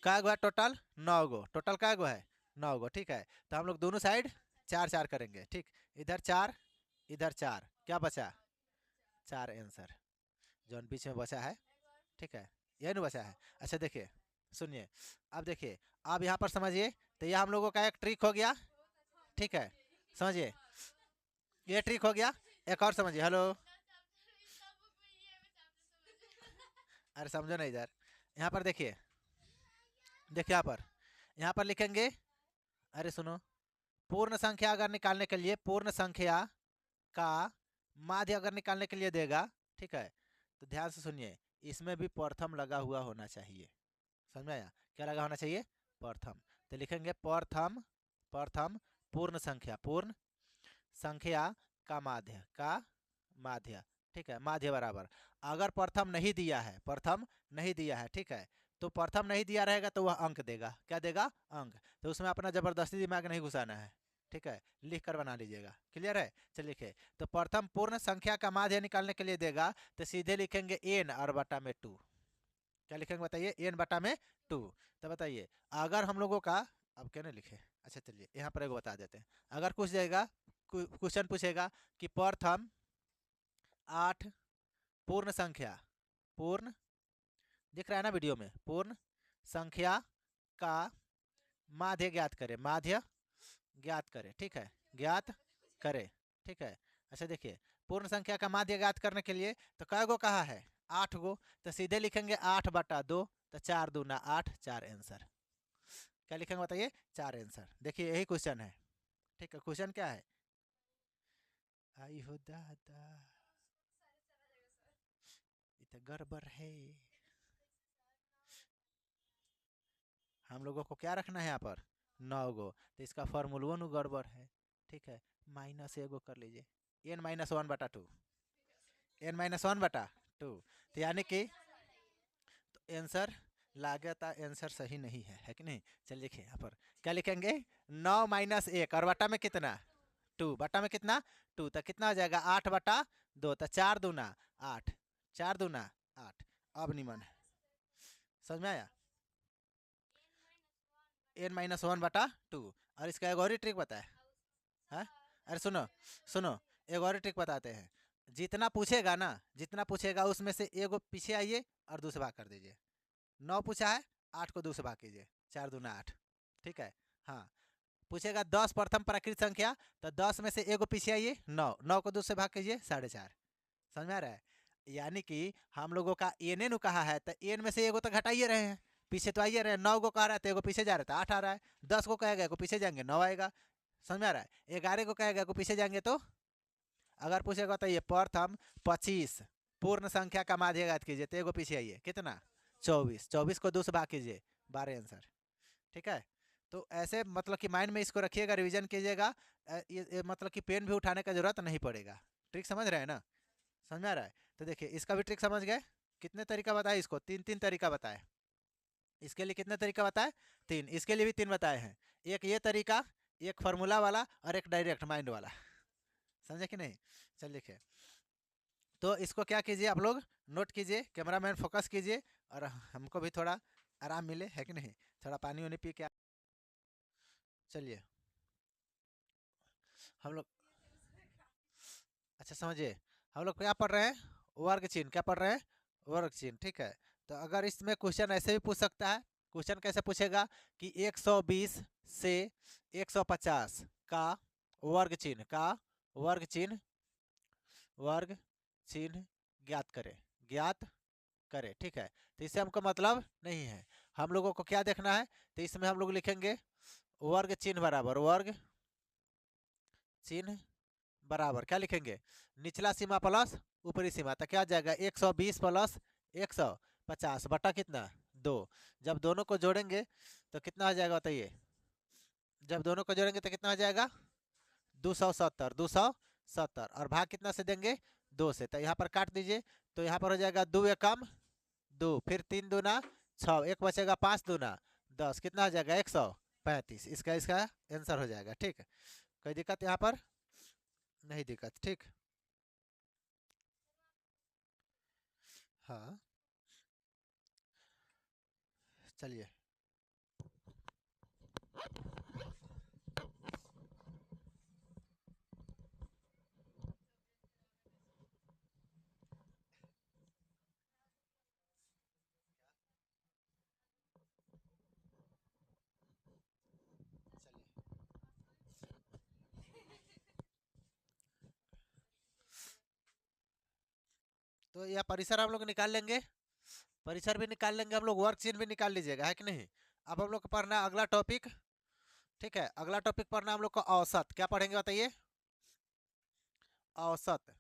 क्या गो है टोटल, 9 गो, टोटल क्या गो है, 9 गो। ठीक है, तो हम लोग दोनों साइड 4 4 करेंगे। ठीक, इधर 4, इधर 4, क्या बचा, 4 आंसर, जो बीच में बचा है। ठीक है, यही ना बचा है। अच्छा देखिए, सुनिए, अब देखिए, अब यहाँ पर समझिए, तो यह हम लोगों का एक ट्रिक हो गया। ठीक है, समझिए, ये ट्रिक हो गया। एक और समझिए, हेलो, अरे समझो ना इधर, यहाँ पर देखिए, देखिए यहाँ पर लिखेंगे, अरे सुनो, पूर्ण संख्या अगर निकालने के लिए, पूर्ण संख्या का माध्य अगर निकालने के लिए देगा, ठीक है, तो ध्यान से सुनिए, इसमें भी प्रथम लगा हुआ होना चाहिए। समझ में आया, क्या लगा होना चाहिए, प्रथम। तो लिखेंगे प्रथम, प्रथम पूर्ण संख्या, पूर्ण संख्या का माध्य, का माध्य। ठीक है, माध्य बराबर, अगर प्रथम नहीं दिया है, प्रथम नहीं दिया है, ठीक है, तो प्रथम नहीं दिया रहेगा तो वह अंक देगा, क्या देगा, अंक। तो उसमें अपना जबरदस्ती दिमाग नहीं घुसाना है। ठीक है, लिख कर बना लीजिएगा, क्लियर है। चलिए लिखे, तो प्रथम पूर्ण संख्या का माध्य निकालने के लिए देगा, तो सीधे लिखेंगे n और बटा में 2। क्या लिखेंगे बताइए, n बटा में 2। तो बताइए, अगर हम लोगों का, अब क्या नहीं लिखे, अच्छा चलिए यहाँ पर एक बता देते हैं। अगर कुछ जाएगा, क्वेश्चन पूछेगा कि प्रथम 8 पूर्ण संख्या, पूर्ण, दिख रहा है ना वीडियो में, पूर्ण संख्या का माध्य ज्ञात करे, माध्य ज्ञात करे। ठीक है, ज्ञात करे। ठीक है, अच्छा देखिए, पूर्ण संख्या का माध्य ज्ञात करने के लिए तो कै गो कहा है, 8 गो। तो सीधे लिखेंगे 8 बटा 2, तो 4 दूना 8, 4 आंसर। क्या लिखेंगे बताइए, 4 आंसर। देखिए यही क्वेश्चन है। ठीक है, क्वेश्चन क्या है, आई हो दादा, ये तो गड़बड़ है। हम लोगों को क्या रखना है यहाँ पर, 9 गो, तो इसका फॉर्मूला नु गड़बड़ है। ठीक है, माइनस एगो कर लीजिए, n माइनस 1 बटा 2, n माइनस 1 बटा 2। तो यानी कि तो आंसर लागता, आंसर सही नहीं है कि नहीं। चलिए लिखिए यहाँ पर, क्या लिखेंगे, 9 माइनस 1 और बटा में कितना, 2 बटा में कितना 2, तो कितना हो जाएगा 8/2, तो 4 दूना 8, 4 दूना 8। अब निमन समझ में आया? n-1/2। और इसका एक और ही ट्रिक बताए है। अरे सुनो सुनो, एक और ही ट्रिक बताते हैं। जितना पूछेगा ना, जितना पूछेगा उसमें से एगो पीछे आइए और 2 से भाग कर दीजिए। 9 पूछा है, 8 को 2 से भाग कीजिए, 4 दूना 8। ठीक है। हाँ, पूछेगा 10 प्रथम प्राकृत संख्या, तो 10 में से एगो पीछे आइए, 9, 9 को 2 से भाग कीजिए, 4.5। समझ में आ रहा है? यानी कि हम लोगों का एन एन कहा है, तो एन में से एगो तो घटाइए रहे हैं, पीछे तो आइए रहे हैं। 9 को कह रहा है तो एगो पीछे जा रहा था, 8 आ रहा है। 10 को कहेगा एगो पीछे जाएंगे, 9 आएगा। समझ में आ रहा है? 11 को कहेगा एगो पीछे जाएंगे तो, अगर पूछेगा तो ये प्रथम 25 पूर्ण संख्या का माध्य ज्ञात कीजिए, तो एगो पीछे आइए, कितना 24, 24 को 2 से भाग कीजिए, 12 आंसर। ठीक है। तो ऐसे मतलब कि माइंड में इसको रखिएगा, रिवीजन कीजिएगा। ये मतलब कि पेन भी उठाने का जरूरत नहीं पड़ेगा। ट्रिक समझ रहे हैं ना? समझ में आ रहा है? तो देखिए इसका भी ट्रिक समझ गए। कितने तरीका बताए इसको? 3-3 तरीका बताए। इसके लिए कितने तरीका बताए? 3। इसके लिए भी 3 बताए हैं। एक ये तरीका, एक फार्मूला वाला, और एक डायरेक्ट माइंड वाला। समझे कि नहीं? चल लिखे। तो इसको क्या कीजिए आप लोग, नोट कीजिए, कैमरामैन फोकस कीजिए, और हमको भी थोड़ा आराम मिले, है कि नहीं? थोड़ा पानी वानी पी के चलिए हम लोग। अच्छा समझिए, हम लोग क्या पढ़ रहे हैं? वर्ग चिन्ह। क्या पढ़ रहे हैं? वर्ग चिन्ह। ठीक है। तो अगर इसमें क्वेश्चन ऐसे भी पूछ सकता है। क्वेश्चन कैसे पूछेगा कि 120 से 150 का वर्ग चिन्ह, का वर्ग चिन्ह, वर्ग चिन्ह ज्ञात करें, ज्ञात करें। ठीक है। तो इससे हमको मतलब नहीं है, हम लोगों को क्या देखना है? तो इसमें हम लोग लिखेंगे वर्ग चिन्ह बराबर, वर्ग चिन्ह बराबर क्या लिखेंगे? निचला सीमा प्लस ऊपरी सीमा, तो क्या आ जाएगा 120 प्लस 150 बटा कितना 2। जब दोनों को जोड़ेंगे तो कितना आ जाएगा बताइए? जब दोनों को जोड़ेंगे तो कितना आ जाएगा? 270, 270। और भाग कितना से देंगे? 2 से। तो यहाँ पर काट दीजिए, तो यहाँ पर हो जाएगा 2 एकम 2, फिर 3 दूना 6, एक बचेगा 5 दूना 10, कितना आ जाएगा 135। इसका इसका आंसर हो जाएगा। ठीक है। कोई दिक्कत यहाँ पर? नहीं दिक्कत। ठीक। हाँ चलिए। तो यह परिसर हम लोग निकाल लेंगे, परिसर भी निकाल लेंगे हम लोग, वर्क चिन्ह भी निकाल लीजिएगा, है कि नहीं? अब हम लोग को पढ़ना है अगला टॉपिक। ठीक है। अगला टॉपिक पढ़ना हम लोग को औसत। क्या पढ़ेंगे बताइए? औसत।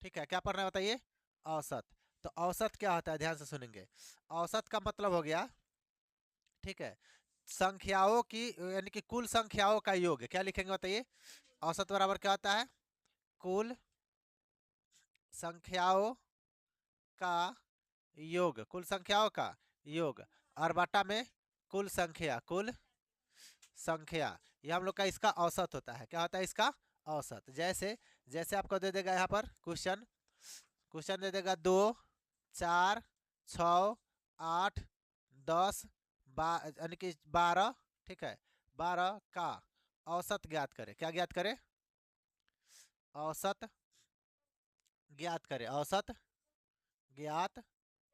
ठीक है। क्या पढ़ना है बताइए? औसत। तो औसत क्या होता है, ध्यान से सुनेंगे। औसत का मतलब हो गया, ठीक है, संख्याओं की, यानी कि कुल संख्याओं का योग। क्या लिखेंगे बताइए? औसत बराबर क्या होता है? कुल संख्याओं का योग, कुल संख्याओं का योग, और बटा में कुल संख्या, कुल संख्या। ये हम लोग का इसका औसत होता है। क्या होता है इसका? औसत। जैसे जैसे आपको दे देगा यहाँ पर क्वेश्चन, क्वेश्चन दे देगा 2, 4, 6, 8, 10, यानी कि 12। ठीक है। 12 का औसत ज्ञात करें। क्या ज्ञात करें? औसत ज्ञात करें, औसत ज्ञात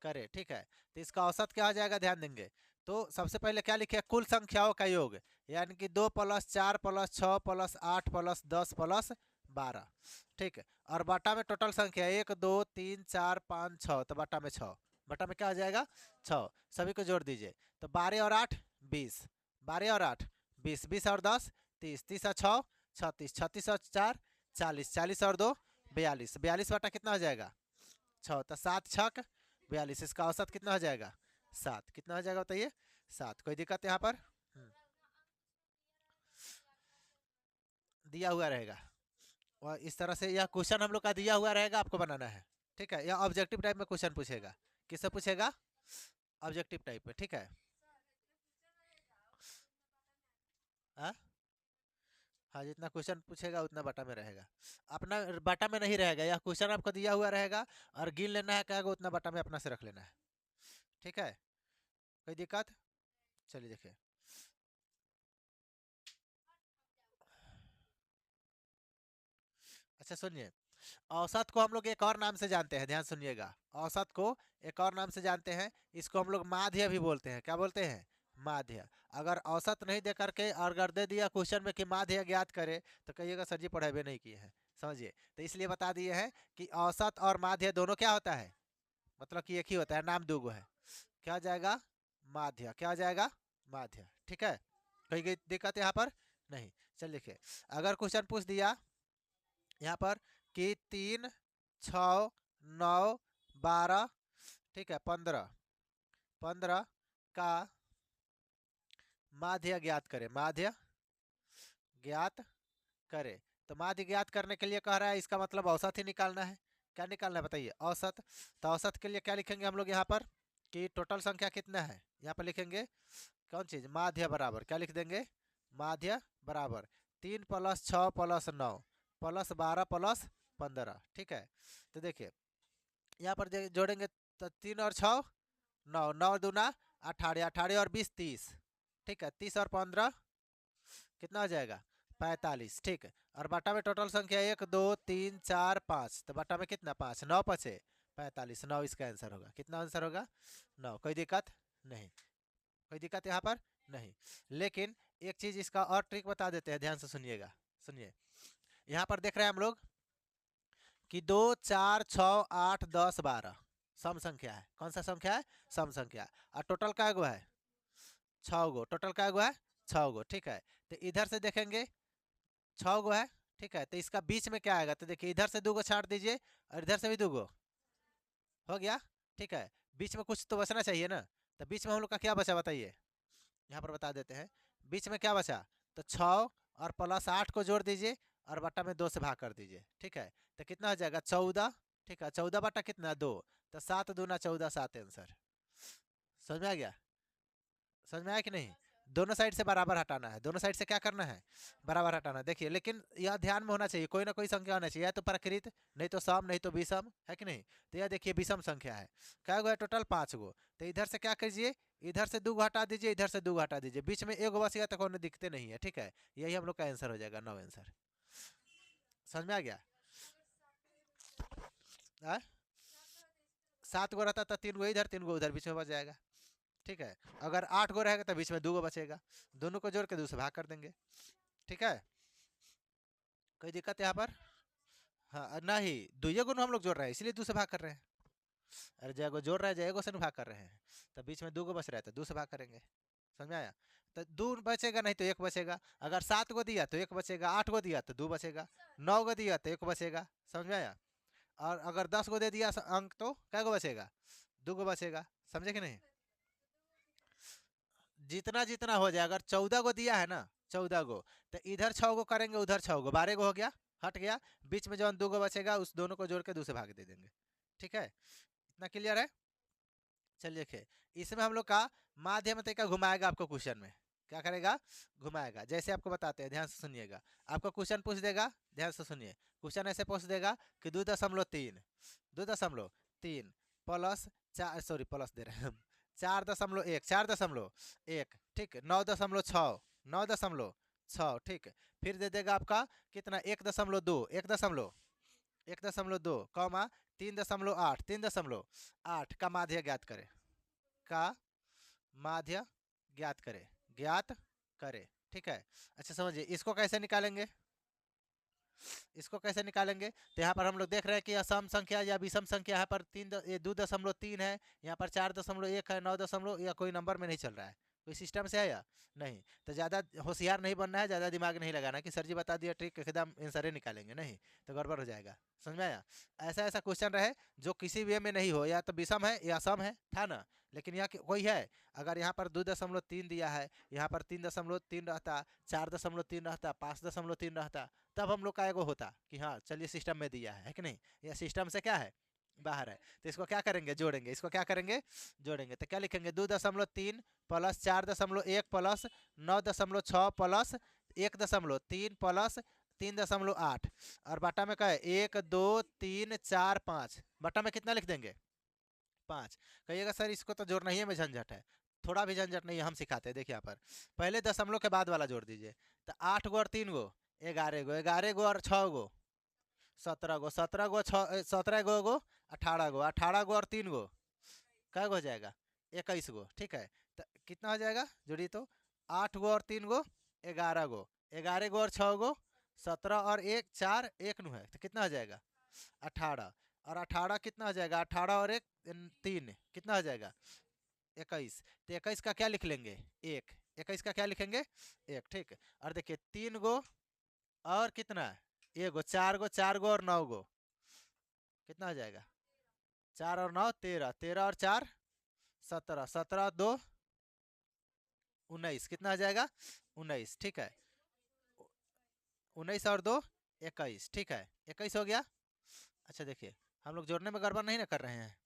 करें। ठीक है। तो इसका औसत क्या हो जाएगा, ध्यान देंगे। तो सबसे पहले क्या लिखे? कुल संख्याओं का योग, यानी कि 2 + 4 + 6 + 8 + 10 + 12। ठीक है। और बटा में टोटल संख्या 1 2 3 4 5 6, तो बटा में 6, बटा में क्या हो जाएगा 6। सभी को जोड़ दीजिए, तो 12 और 8 20, 12 और 8 20, 20 और 10 30, 30 और 6 36, 36 और 4 40, 40 और 2 42, 42 बटा कितना हो जाएगा 6, तो 7 छक 42। इसका औसत कितना हो जाएगा? 7। कितना हो जाएगा बताइए? 7। कोई दिक्कत यहाँ पर? दिया हुआ रहेगा, और इस तरह से यह क्वेश्चन हम लोग का दिया हुआ रहेगा, आपको बनाना है। ठीक है। यह ऑब्जेक्टिव टाइप में क्वेश्चन पूछेगा। किससे पूछेगा? ऑब्जेक्टिव टाइप में। ठीक है। हाँ हाँ, जितना क्वेश्चन पूछेगा उतना बटा में रहेगा। अपना बटा में नहीं रहेगा, यह क्वेश्चन आपको दिया हुआ रहेगा और गिन लेना है कहेगा उतना बटा में अपना से रख लेना है। ठीक है, कोई दिक्कत? चलिए देखिए, अच्छा सुनिए, औसत को हम लोग एक और नाम से जानते हैं, ध्यान सुनिएगा। औसत को एक और नाम से जानते हैं, इसको हम लोग माध्य भी बोलते हैं। क्या बोलते हैं? माध्य। अगर औसत नहीं दे करके और अगर दे दिया क्वेश्चन में कि माध्य ज्ञात करे तो कहिएगा सर जी पढ़ाई भी नहीं किए हैं, समझिए। तो इसलिए बता दिए हैं कि औसत और माध्य दोनों क्या होता है, मतलब कि एक ही होता है, नाम दो गो है। क्या हो जाएगा? माध्य। क्या हो जाएगा? माध्य। ठीक है, कोई दिक्कत यहाँ पर नहीं। चलिए देखिए, अगर क्वेश्चन पूछ दिया यहाँ पर कि 3, 6, 9, 12, ठीक है, 15, 15 का माध्य ज्ञात करें, माध्य ज्ञात करें। तो माध्य ज्ञात करने के लिए कह रहा है, इसका मतलब औसत ही निकालना है। क्या निकालना है बताइए? औसत। तो औसत के लिए क्या लिखेंगे हम लोग यहाँ पर कि टोटल संख्या कितना है, यहाँ पर लिखेंगे कौन चीज? माध्य बराबर क्या लिख देंगे? माध्य बराबर 3 + 6 + 9 + 12 + 15। ठीक है, तो देखिए यहाँ पर जोड़ेंगे तो 3 और 6 9, 9 दूना 18, 18 और 20 30। ठीक है, 30 और 15 कितना हो जाएगा? 45। ठीक है, और बटा में टोटल संख्या 1 2 3 4 5, तो बटा में कितना? 5, 9 पचे 45, 9 इसका आंसर होगा। कितना आंसर होगा? 9। कोई दिक्कत नहीं, कोई दिक्कत यहाँ पर नहीं। लेकिन एक चीज इसका और ट्रिक बता देते हैं, ध्यान से सुनिएगा। सुनिए, यहाँ पर देख रहे हैं हम लोग कि 2 4 6 8 10 12 सम संख्या है। कौन सा संख्या है? सम संख्या। और टोटल क्या गो है? 6 गो। टोटल क्या गो है? 6 गो। ठीक है, तो इधर से देखेंगे 6 गो है। ठीक है, तो इसका बीच में क्या आएगा? तो देखिए इधर से 2 गो छाट दीजिए और इधर से भी 2 गो हो गया। ठीक है, बीच में कुछ तो बचना चाहिए ना, तो बीच में हम लोग का क्या बचा बताइए? यहाँ पर बता देते हैं, बीच में क्या बचा? तो 6 और +8 को जोड़ दीजिए और बटा में 2 से भाग कर दीजिए। ठीक है, तो कितना हो जाएगा? 14। ठीक है, 14 बटा कितना? 2, तो 7 दूना 14, 7 आंसर। समझ में आ गया? समझ में आया कि नहीं? दोनों साइड से बराबर हटाना है, दोनों साइड से क्या करना है? बराबर हटाना है। देखिए लेकिन यह ध्यान में होना चाहिए, कोई ना कोई संख्या होना चाहिए, या तो प्रकृत, नहीं तो सम, नहीं तो विषम, है कि नहीं? तो यह देखिए विषम संख्या है। क्या गो है? टोटल 5 गो। तो इधर से क्या कीजिए? इधर से 2 हटा दीजिए, इधर से 2 हटा दीजिए, बीच में 1 बचेगा तो कोई दिखते नहीं है। ठीक है, यही हम लोग का आंसर हो जाएगा, 9 आंसर। समझ में आ गया? 7 गो रहता तो 3 गो इधर 3 गो उधर, बीच में बच जाएगा। ठीक है, अगर 8 गो रहेगा तो बीच में 2 गो बचेगा, दोनों को जोड़ के 2 से भाग कर देंगे। ठीक है, कोई दिक्कत यहाँ पर? हाँ नहीं, दुइये गुण हम लोग जोड़ रहे हैं इसलिए 2 से भाग कर रहे हैं। अरे जय जोड़ रहे हैं, जय से भाग कर रहे हैं, तो बीच में 2 गो बच रहा है तो 2 से भाग करेंगे। समझ में आया? तो 2 बचेगा नहीं तो 1 बचेगा। अगर 7 गो दिया तो 1 बचेगा, 8 गो दिया तो 2 बचेगा, 9 गो दिया तो 1 बचेगा। समझ में आया? और अगर 10 गो दे दिया अंक तो क्या गो बचेगा? 2 गो बचेगा। समझे कि नहीं? जितना जितना हो जाए, अगर 14 गो दिया है ना, 14 गो, तो इधर 6 गो करेंगे, उधर 6 गो, 12 गो हो गया, हट गया। बीच में जो 2 गो बचेगा उस दोनों को जोड़ के 2 से भाग दे देंगे। ठीक है, इतना क्लियर है? चलिए देखिए, इसमें हम लोग का माध्यम तरीका घुमाएगा आपको क्वेश्चन में। क्या करेगा? घुमाएगा। जैसे आपको बताते हैं, ध्यान से सुनिएगा। आपको क्वेश्चन पूछ देगा, ध्यान से सुनिए। क्वेश्चन ऐसे पूछ देगा कि 2.3, 2.3 प्लस 4, सॉरी प्लस दे रहे हैं हम, 4.1, 4.1, ठीक, 9.6, 9.6, ठीक। फिर दे देगा आपका कितना? 1.2, 1.2 कॉमा 3.8, 3.8 का माध्य ज्ञात करें, का माध्य ज्ञात करें, ज्ञात करें। ठीक है, अच्छा समझिए इसको कैसे निकालेंगे? इसको कैसे निकालेंगे? तो यहाँ पर हम लोग देख रहे हैं कि असम संख्या या विषम संख्या यहाँ पर 2.3 है, यहाँ पर 4.1 है, 9 या कोई नंबर में नहीं चल रहा है, कोई सिस्टम से है या नहीं। तो ज़्यादा होशियार नहीं बनना है, ज़्यादा दिमाग नहीं लगाना कि सर जी बता दिया ट्रिक एकदम आंसर निकालेंगे, नहीं तो गड़बड़ हो जाएगा। समझ में आया? ऐसा ऐसा क्वेश्चन रहे जो किसी वे में नहीं हो, या तो विषम है या सम है, था ना, लेकिन यहाँ कोई है, अगर यहाँ पर 2.3 दिया है, यहाँ पर 3.3 रहता, 4.3 रहता, 5.3 रहता, तब हम लोग का एगो होता कि हाँ चलिए सिस्टम में दिया है कि नहीं, यह सिस्टम से क्या है? बाहर है। तो इसको क्या करेंगे? जोड़ेंगे। इसको क्या करेंगे? जोड़ेंगे। तो क्या लिखेंगे? 2.3 + 4.1 + 9.6 + 1.3 प्लस 3.8 और बटा में क्या है 1 2 3 4 5, बटा में कितना लिख देंगे 5। कहिएगा सर इसको तो जोड़ना ही है में झंझट है, थोड़ा भी झंझट नहीं है, हम सिखाते हैं। देखिए यहाँ पर पहले दशमलव के बाद वाला जोड़ दीजिए, तो 8 गो और 3 गो 11 गो, 11 गो और 6 गो 17 गो, 17 गो 17 गो 18 गो, 18 गो और 3 गो क्या हो जाएगा 21 गो। ठीक है, तो कितना हो जाएगा जोड़िए तो 8 गो और 3 गो 11 गो, 11 गो और 6 गो 17 और 1 4 1 नु है, तो कितना हो जाएगा 18, और 18 कितना हो जाएगा 18 और 1 3 कितना हो जाएगा 21। तो 21 का क्या लिख लेंगे 1, 21 का क्या लिखेंगे 1। ठीक, और देखिए 3 गो और कितना 1 गो, 4 गो, 4 गो और 9 गो कितना हो जाएगा 4 और 9 13, 13 और 4 17, 17 2 19 कितना आ जाएगा 19। ठीक है, 19 और 2 21। ठीक है, 21 हो गया। अच्छा देखिए हम लोग जोड़ने में गड़बड़ नहीं ना कर रहे हैं,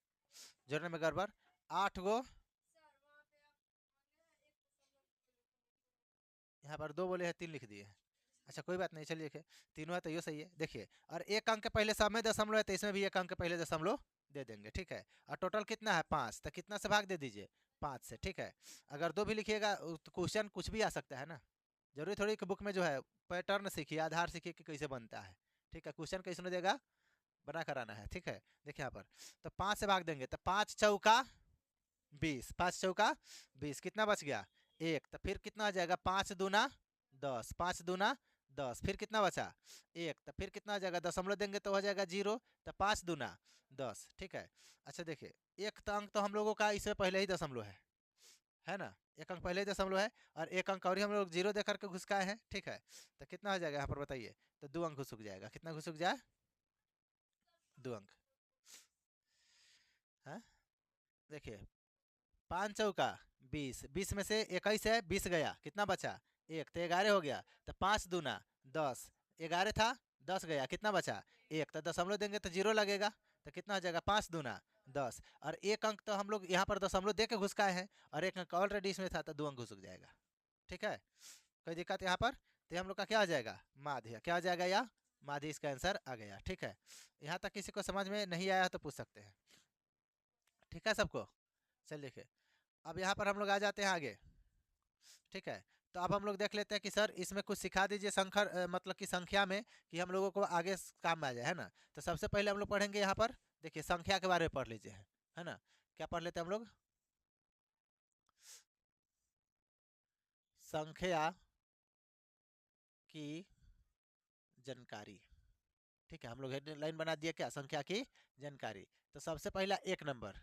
जोड़ने में गड़बड़ 8 गो, यहाँ पर 2 बोले हैं 3 लिख दिए हैं। अच्छा कोई बात नहीं, चलिए देखिए तीनों है तो ये सही है। देखिए और एक अंक के पहले समय दशमलव है तो इसमें भी एक अंक के पहले दशमलव दे देंगे। ठीक है, और टोटल कितना है 5, तो कितना से भाग दे दीजिए 5 से। ठीक है, अगर 2 भी लिखिएगा तो क्वेश्चन कुछ भी आ सकता है ना, जरूरी थोड़ी कि बुक में जो है पैटर्न सीखिए, आधार सीखिए कि कैसे बनता है। ठीक है, क्वेश्चन कैसे देगा बना कराना है। ठीक है, देखिए यहाँ पर तो 5 से भाग देंगे तो 5 चौका 20, 5 चौका 20 कितना बच गया 1, तो फिर कितना आ जाएगा 5 दूना 10, 5 दूना 10, फिर कितना बचा 1, तो फिर कितना आ जाएगा दशमलव देंगे तो हो जाएगा 0, तो 5 दूना 10। ठीक है, अच्छा देखिए एक अंक तो हम लोगों का इससे पहले ही दशमलव है ना, एक अंक पहले ही दशमलव है, और एक अंक और ही हम लोग 0 दे करके घुसकाए हैं। ठीक है, तो कितना हो जाएगा यहाँ पर बताइए, तो 2 अंक घुसक जाएगा, कितना घुसक जाए 2 अंक। हाँ देखिए 5 चौका 20, 20 में से 21 है 20 गया, कितना बचा 1, तो 11 हो गया, तो 5 दूना 10, 11 था 10 गया, कितना बचा 1, तो दशमलव देंगे तो 0 लगेगा, तो कितना हो जाएगा 5 दूना 10, और एक अंक तो हम लोग यहाँ पर दशमलव दे के घुसकाए हैं, और एक अंक ऑलरेडी इसमें था तो 2 अंक घुसक जाएगा। ठीक है, कोई दिक्कत यहाँ पर, तो हम लोग का क्या आ जाएगा माध्य, क्या आ जाएगा या माध्य, इसका आंसर आ गया। ठीक है, यहाँ तक किसी को समझ में नहीं आया तो पूछ सकते हैं। ठीक है सबको, चल देखिए अब यहाँ पर हम लोग आ जाते हैं आगे। ठीक है, तो अब हम लोग देख लेते हैं कि सर इसमें कुछ सिखा दीजिए संख्या, मतलब कि संख्या में, कि हम लोगों को आगे काम में आ जाए, है ना। तो सबसे पहले हम लोग पढ़ेंगे यहाँ पर, देखिए संख्या के बारे में पढ़ लीजिए, है ना। क्या पढ़ लेते हैं हम लोग, संख्या की जानकारी। ठीक है, हम लोग हेडलाइन बना दिया क्या, संख्या की जानकारी। तो सबसे पहला 1 नंबर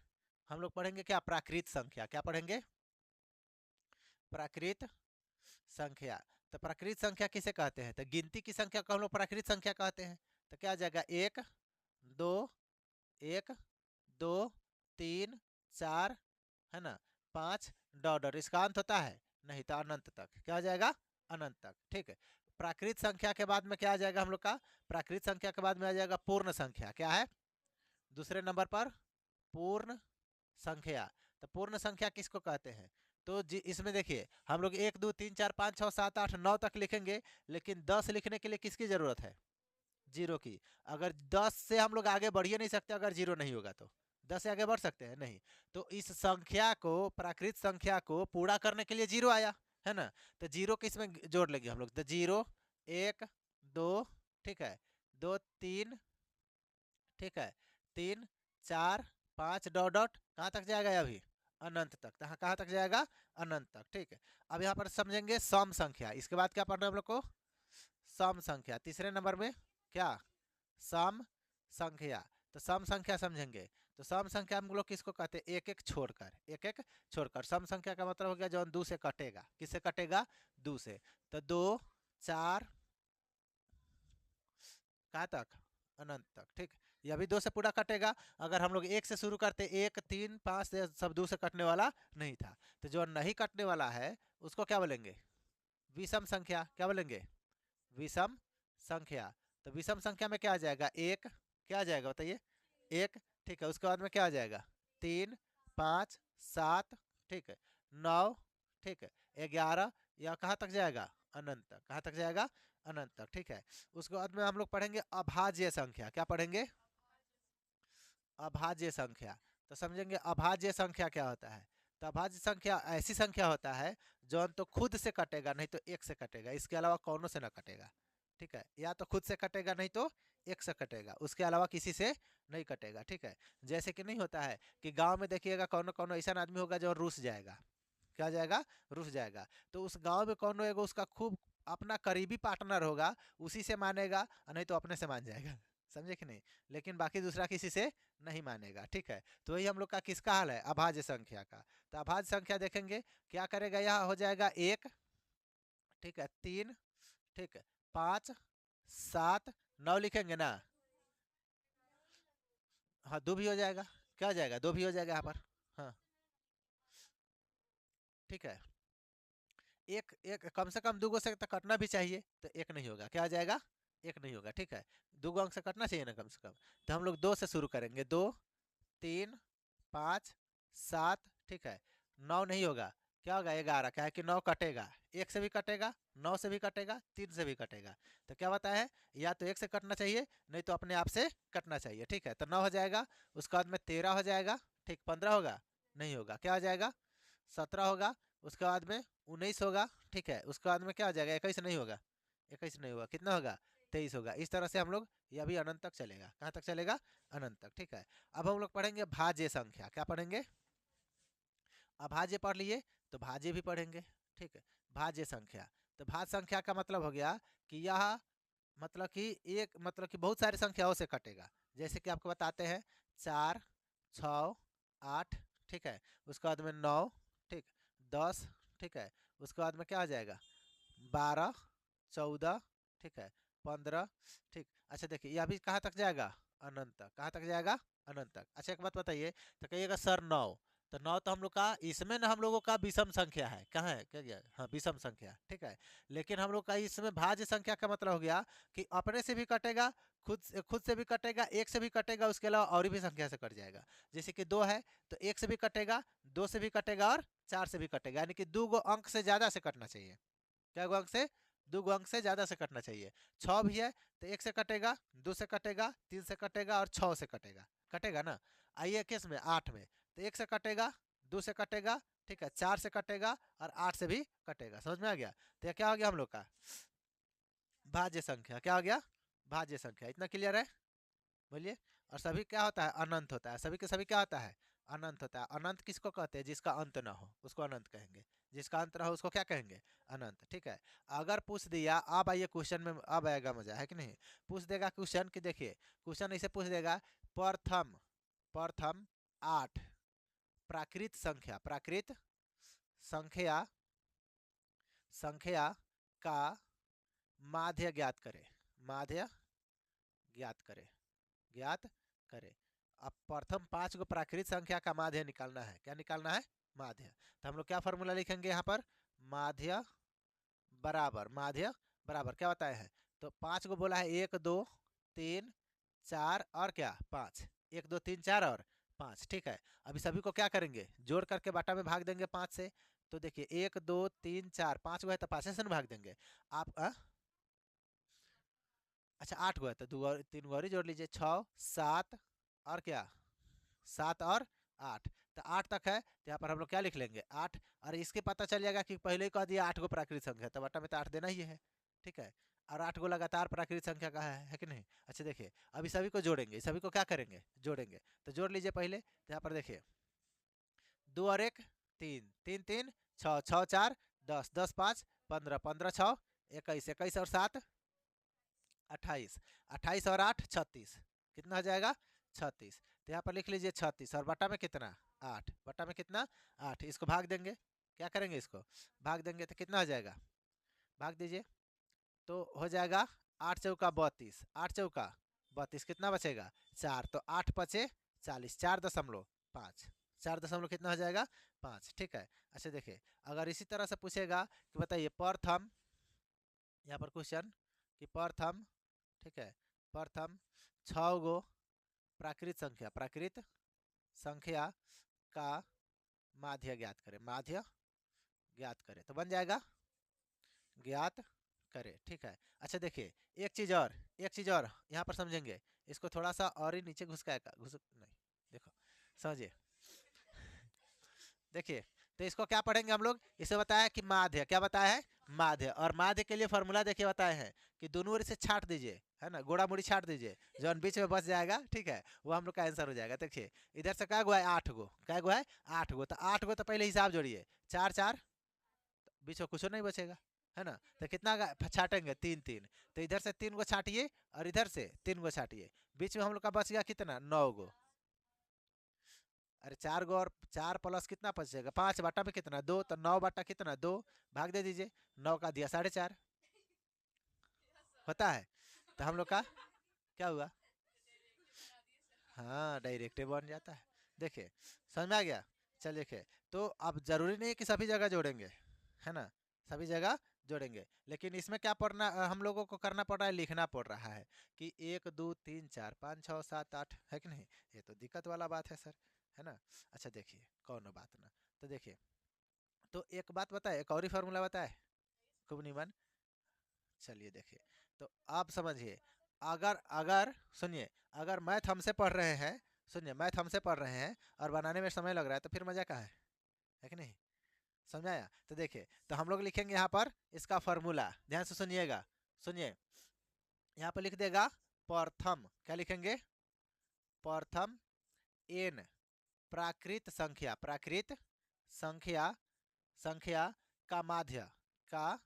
हम लोग पढ़ेंगे क्या, प्राकृत संख्या। क्या पढ़ेंगे, प्राकृत संख्या। तो प्राकृत संख्या किसे कहते हैं, तो गिनती की संख्या को हम लोग प्राकृत संख्या कहते हैं। तो क्या आ जाएगा 1 2 1 2 3 4, है ना 5 डॉट, इसका अंत होता है नहीं तो अनंत तक, क्या हो जाएगा अनंत तक। ठीक है, प्राकृत संख्या के बाद में क्या आ जाएगा हम लोग का, प्राकृत संख्या के बाद में आ जाएगा पूर्ण संख्या। क्या है दूसरे नंबर पर पूर्ण संख्या। तो पूर्ण संख्या किसको कहते हैं, तो इसमें देखिए हम लोग 1 2 3 4 5 6 7 8 9 तक लिखेंगे, लेकिन 10 लिखने के लिए किसकी जरूरत है, 0 की। अगर 10 से हम लोग आगे बढ़ ही नहीं सकते, अगर 0 नहीं होगा तो 10 से आगे बढ़ सकते हैं नहीं। तो इस संख्या को, प्राकृत संख्या को पूरा करने के लिए 0 आया, है ना। तो 0 किस में जोड़ लेंगे हम लोग, तो 0 1 2, ठीक है 2 3, ठीक है 3 4 5 डॉट डॉट, कहाँ तक जाएगा अभी अनंत तक, कहाँ तक जाएगा अनंत तक। ठीक है, अब यहाँ पर समझेंगे सम संख्या। इसके बाद क्या पढ़ना है हम लोग को, सम संख्या। तीसरे नंबर में क्या, सम संख्या। तो सम संख्या समझेंगे, तो सम संख्या हम लोग किसको कहते हैं, एक एक छोड़कर, एक एक छोड़कर। सम संख्या का मतलब हो गया जो 2 से कटेगा, किससे कटेगा 2 से। तो 2 4 कहाँ तक अनंत तक। ठीक, ये भी 2 से पूरा कटेगा। अगर हम लोग 1 से शुरू करते 1 3 5 से, सब 2 से कटने वाला नहीं था, तो जो नहीं कटने वाला है उसको क्या बोलेंगे, विषम संख्या। क्या बोलेंगे, विषम संख्या। तो विषम संख्या में क्या आ जाएगा, 1 क्या आ जाएगा बताइए 1। ठीक है, उसके बाद में क्या आ जाएगा 3 5 7, ठीक है 9, ठीक है 11, या कहाँ तक जाएगा अनंत तक। कहाँ तक जाएगा? अनंत तक। ठीक है, उसके बाद में हम लोग पढ़ेंगे अभाज्य संख्या। क्या पढ़ेंगे? अभाज्य संख्या। तो समझेंगे अभाज्य संख्या क्या होता है। तो अभाज्य संख्या ऐसी संख्या होता है जो तो खुद से कटेगा, नहीं तो एक से कटेगा, इसके अलावा कौनों से ना कटेगा। ठीक है, या तो खुद से कटेगा नहीं तो एक से कटेगा, उसके अलावा किसी से नहीं कटेगा। ठीक है, जैसे कि नहीं होता है कि गांव में देखिएगा कौन कौन ऐसा आदमी होगा जो रूस जाएगा। क्या जाएगा? रूस जाएगा। तो उस गांव में कौन होगा, उसका खूब अपना करीबी पार्टनर होगा, उसी से मानेगा, और नहीं तो अपने से मान जाएगा। समझे कि नहीं? लेकिन बाकी दूसरा किसी से नहीं मानेगा। ठीक है, तो वही हम लोग का किसका हाल है? अभाज्य संख्या का। तो अभाज्य संख्या देखेंगे क्या करेगा, यह हो जाएगा 1, ठीक है, 3, ठीक है, 5, 7, 9 लिखेंगे ना। हाँ, 2 भी हो जाएगा। क्या हो जाएगा? 2 भी हो जाएगा यहाँ पर। हाँ, ठीक है, एक एक कम से कम दूगो से तो कटना भी चाहिए, तो एक नहीं होगा। क्या हो जाएगा? एक नहीं होगा। ठीक है, दूगो अंक से कटना चाहिए ना कम से कम। तो हम लोग 2 से शुरू करेंगे। 2, 3, 5, 7, ठीक है, 9 नहीं होगा। क्या होगा? 11। क्या है कि 9 कटेगा, एक से भी कटेगा, 9 से भी कटेगा, 3 से भी कटेगा। तो क्या होता है, या तो एक से कटना चाहिए, नहीं तो अपने आप से कटना चाहिए। ठीक है, तो 9 हो जाएगा। उसके बाद में 13 हो जाएगा। ठीक, 15 होगा? नहीं होगा। क्या हो जाएगा? 17 होगा। उसके बाद में 19 होगा। ठीक है, उसके बाद में क्या हो जाएगा? 21 नहीं होगा। 21 नहीं होगा। कितना होगा? 23 होगा। इस तरह से हम लोग, ये अभी अनंत तक चलेगा। कहाँ तक चलेगा? अनंत तक। ठीक है, अब हम लोग पढ़ेंगे भाज्य संख्या। क्या पढ़ेंगे? अभाज्य पढ़ लिए, तो भाज्य भी पढ़ेंगे। ठीक है, भाज्य संख्या। तो भाज्य संख्या का मतलब हो गया कि यह मतलब कि एक मतलब कि बहुत सारी संख्याओं से कटेगा। जैसे कि आपको बताते हैं, 4, 6, 8, ठीक है, उसके बाद में 9, ठीक, 10, ठीक है, उसके बाद में क्या हो जाएगा? 12, 14, ठीक है, 15, ठीक। अच्छा देखिए, ये अभी कहाँ तक जाएगा? अनंत तक। कहाँ तक जाएगा? अनंत तक। अच्छा एक बात बताइए, तो कहिएगा सर 9, तो 9 तो हम लोग का इसमें ना हम लोगों का विषम संख्या है। कहाँ है? क्या गया? हाँ, विषम संख्या। ठीक है, लेकिन हम लोग का इसमें भाज्य संख्या का मतलब हो गया कि अपने से भी कटेगा, खुद से भी कटेगा, एक से भी कटेगा, उसके अलावा और भी संख्या से कट जाएगा। जैसे कि 2 है, तो एक से भी कटेगा, 2 से भी कटेगा, और 4 से भी कटेगा। यानी कि 2 गो अंक से ज्यादा से कटना चाहिए। क्या गो अंक से? 2 गो अंक से ज्यादा से कटना चाहिए। 6 भी है, तो 1 से कटेगा, 2 से कटेगा, 3 से कटेगा, और 6 से कटेगा। कटेगा ना। आइए किस में? 8 में। तो 1 से कटेगा, 2 से कटेगा, ठीक है, 4 से कटेगा, और 8 से भी कटेगा। समझ में आ गया? तो ये क्या हो गया हम लोग का? भाज्य संख्या। क्या हो गया? भाज्य संख्या। इतना क्लियर है? बोलिए। और सभी क्या होता है? अनंत होता है। सभी के सभी क्या होता है? अनंत होता है। अनंत किसको कहते हैं? जिसका अंत ना हो उसको अनंत कहेंगे, जिसका अंत ना हो उसको क्या कहेंगे? अनंत। ठीक है, अगर पूछ दिया, अब आइए क्वेश्चन में, अब आएगा मजा, है कि नहीं? पूछ देगा क्वेश्चन कि देखिए, क्वेश्चन ऐसे पूछ देगा, प्रथम प्रथम 8 प्राकृत संख्या, प्राकृत संख्या संख्या का माध्य ज्ञात करे। माध्य ज्ञात करे, ज्ञात करे। अब प्रथम 5 गो प्राकृत संख्या का माध्य निकालना है। क्या निकालना है? माध्य। तो हम लोग क्या फॉर्मूला लिखेंगे यहाँ पर? माध्य बराबर, माध्य बराबर क्या बताए हैं? तो 5 गो बोला है, 1, 2, 3, 4 और क्या? 5। 1, 2, 3, 4 और 5। ठीक है, अभी सभी को क्या करेंगे? जोड़ करके बाटा में भाग देंगे 5 से। तो देखिए 1, 2, 3, 4, 5 गो है, तो 5 से भाग देंगे आप। अच्छा 8 गो है, तो 2 और 3 गो और ही जोड़ लीजिए। 6, 7 और क्या? 7 और 8। तो 8 तक है, तो यहाँ पर हम लोग क्या लिख लेंगे? 8। और इसके पता चल जाएगा कि पहले ही कह दिया 8 गो प्राकृतिक संख्या, तो बटा में तो 8 देना ही है। ठीक है, और 8 गो लगातार प्राकृतिक संख्या का है कि नहीं? अच्छा देखिए, अभी सभी को जोड़ेंगे, सभी को क्या करेंगे? जोड़ेंगे। तो जोड़ लीजिए पहले। तो यहाँ पर देखिए, 2 और 1, 3, 3, 3, 6, 6, 4, 10, 10, 5, 15, 15, 6, 21, 21 और 7, 28, 28 और 8, 36। कितना हो जाएगा? 36। तो यहाँ पर लिख लीजिए 36, और बटा में कितना? 8। बटा में कितना? 8। इसको भाग देंगे। क्या करेंगे? इसको भाग देंगे, तो कितना हो जाएगा? भाग दीजिए, तो हो जाएगा 8 चौका 32, 8 चौका 32, कितना बचेगा? 4। तो 8 बचे 40, 4.5, 4 कितना हो जाएगा? 5। ठीक है, अच्छा देखिए, अगर इसी तरह से पूछेगा कि बताइए प्रथम, यहाँ पर क्वेश्चन कि प्रथम, ठीक है, प्रथम 6 गो प्राकृत संख्या, प्राकृत संख्या का माध्य ज्ञात करें, माध्य ज्ञात करें, तो बन जाएगा ज्ञात करें। ठीक है, अच्छा देखिए एक चीज और यहाँ पर समझेंगे। इसको थोड़ा सा और ही नीचे घुस नहीं, देखो समझिए। देखिए, तो इसको क्या पढ़ेंगे हम लोग, इसे बताया कि माध्य, क्या बताया है, माध्य। और माध्य के लिए फॉर्मूला देखिए बताए हैं कि दोनों ओर से छाट दीजिए, है ना, गोड़ा मुड़ी छाट दीजिए, जो बीच में बच जाएगा, ठीक है, वो हम लोग का आंसर हो जाएगा। देखिए इधर से क्या गो है, 8 गो, क्या गो है, 8 गो, तो 8 गो तो पहले हिसाब जोड़िए, 4 4, बीच में कुछ नहीं बचेगा, है ना, तो कितना छाटेंगे, 3 3, तो इधर से 3 गो छाटिए और इधर से 3 गो छाटिए, बीच में हम लोग का बच गया कितना, 9 गो। अरे 4 गो और 4 प्लस कितना बचेगा, 5 बटा में कितना, 2, तो 9 बटा कितना, 2, भाग दे दीजिए, 9 का दिया 4.5 होता है, तो हम लोग का क्या हुआ, हाँ डायरेक्ट बन जाता है। देखिए समझ में आ गया। चल देखिए, तो अब जरूरी नहीं है कि सभी जगह जोड़ेंगे, है ना, सभी जगह जोड़ेंगे, लेकिन इसमें क्या पढ़ना हम लोगों को करना पड़ रहा है, लिखना पड़ रहा है कि 1 2 3 4 5 6 7 8, है कि नहीं, ये तो दिक्कत वाला बात है सर, है ना। अच्छा देखिए कौन बात ना, तो देखिए, तो एक बात बताए, एक और ही फार्मूला बताए, खूब निमन। चलिए देखिए, तो आप समझिए, अगर अगर सुनिए, अगर मैथ हमसे पढ़ रहे हैं, सुनिए मैथ हमसे पढ़ रहे हैं और बनाने में समय लग रहा है, तो फिर मजा कहाँ है कि नहीं, समझाया। तो देखिए, तो हम लोग लिखेंगे यहाँ पर इसका फार्मूला, ध्यान से सुनिएगा, सुनिए, यहाँ पर लिख देगा प्रथम, क्या लिखेंगे, प्रथम एन प्राकृत संख्या, प्राकृत संख्या, संख्या का माध्य, का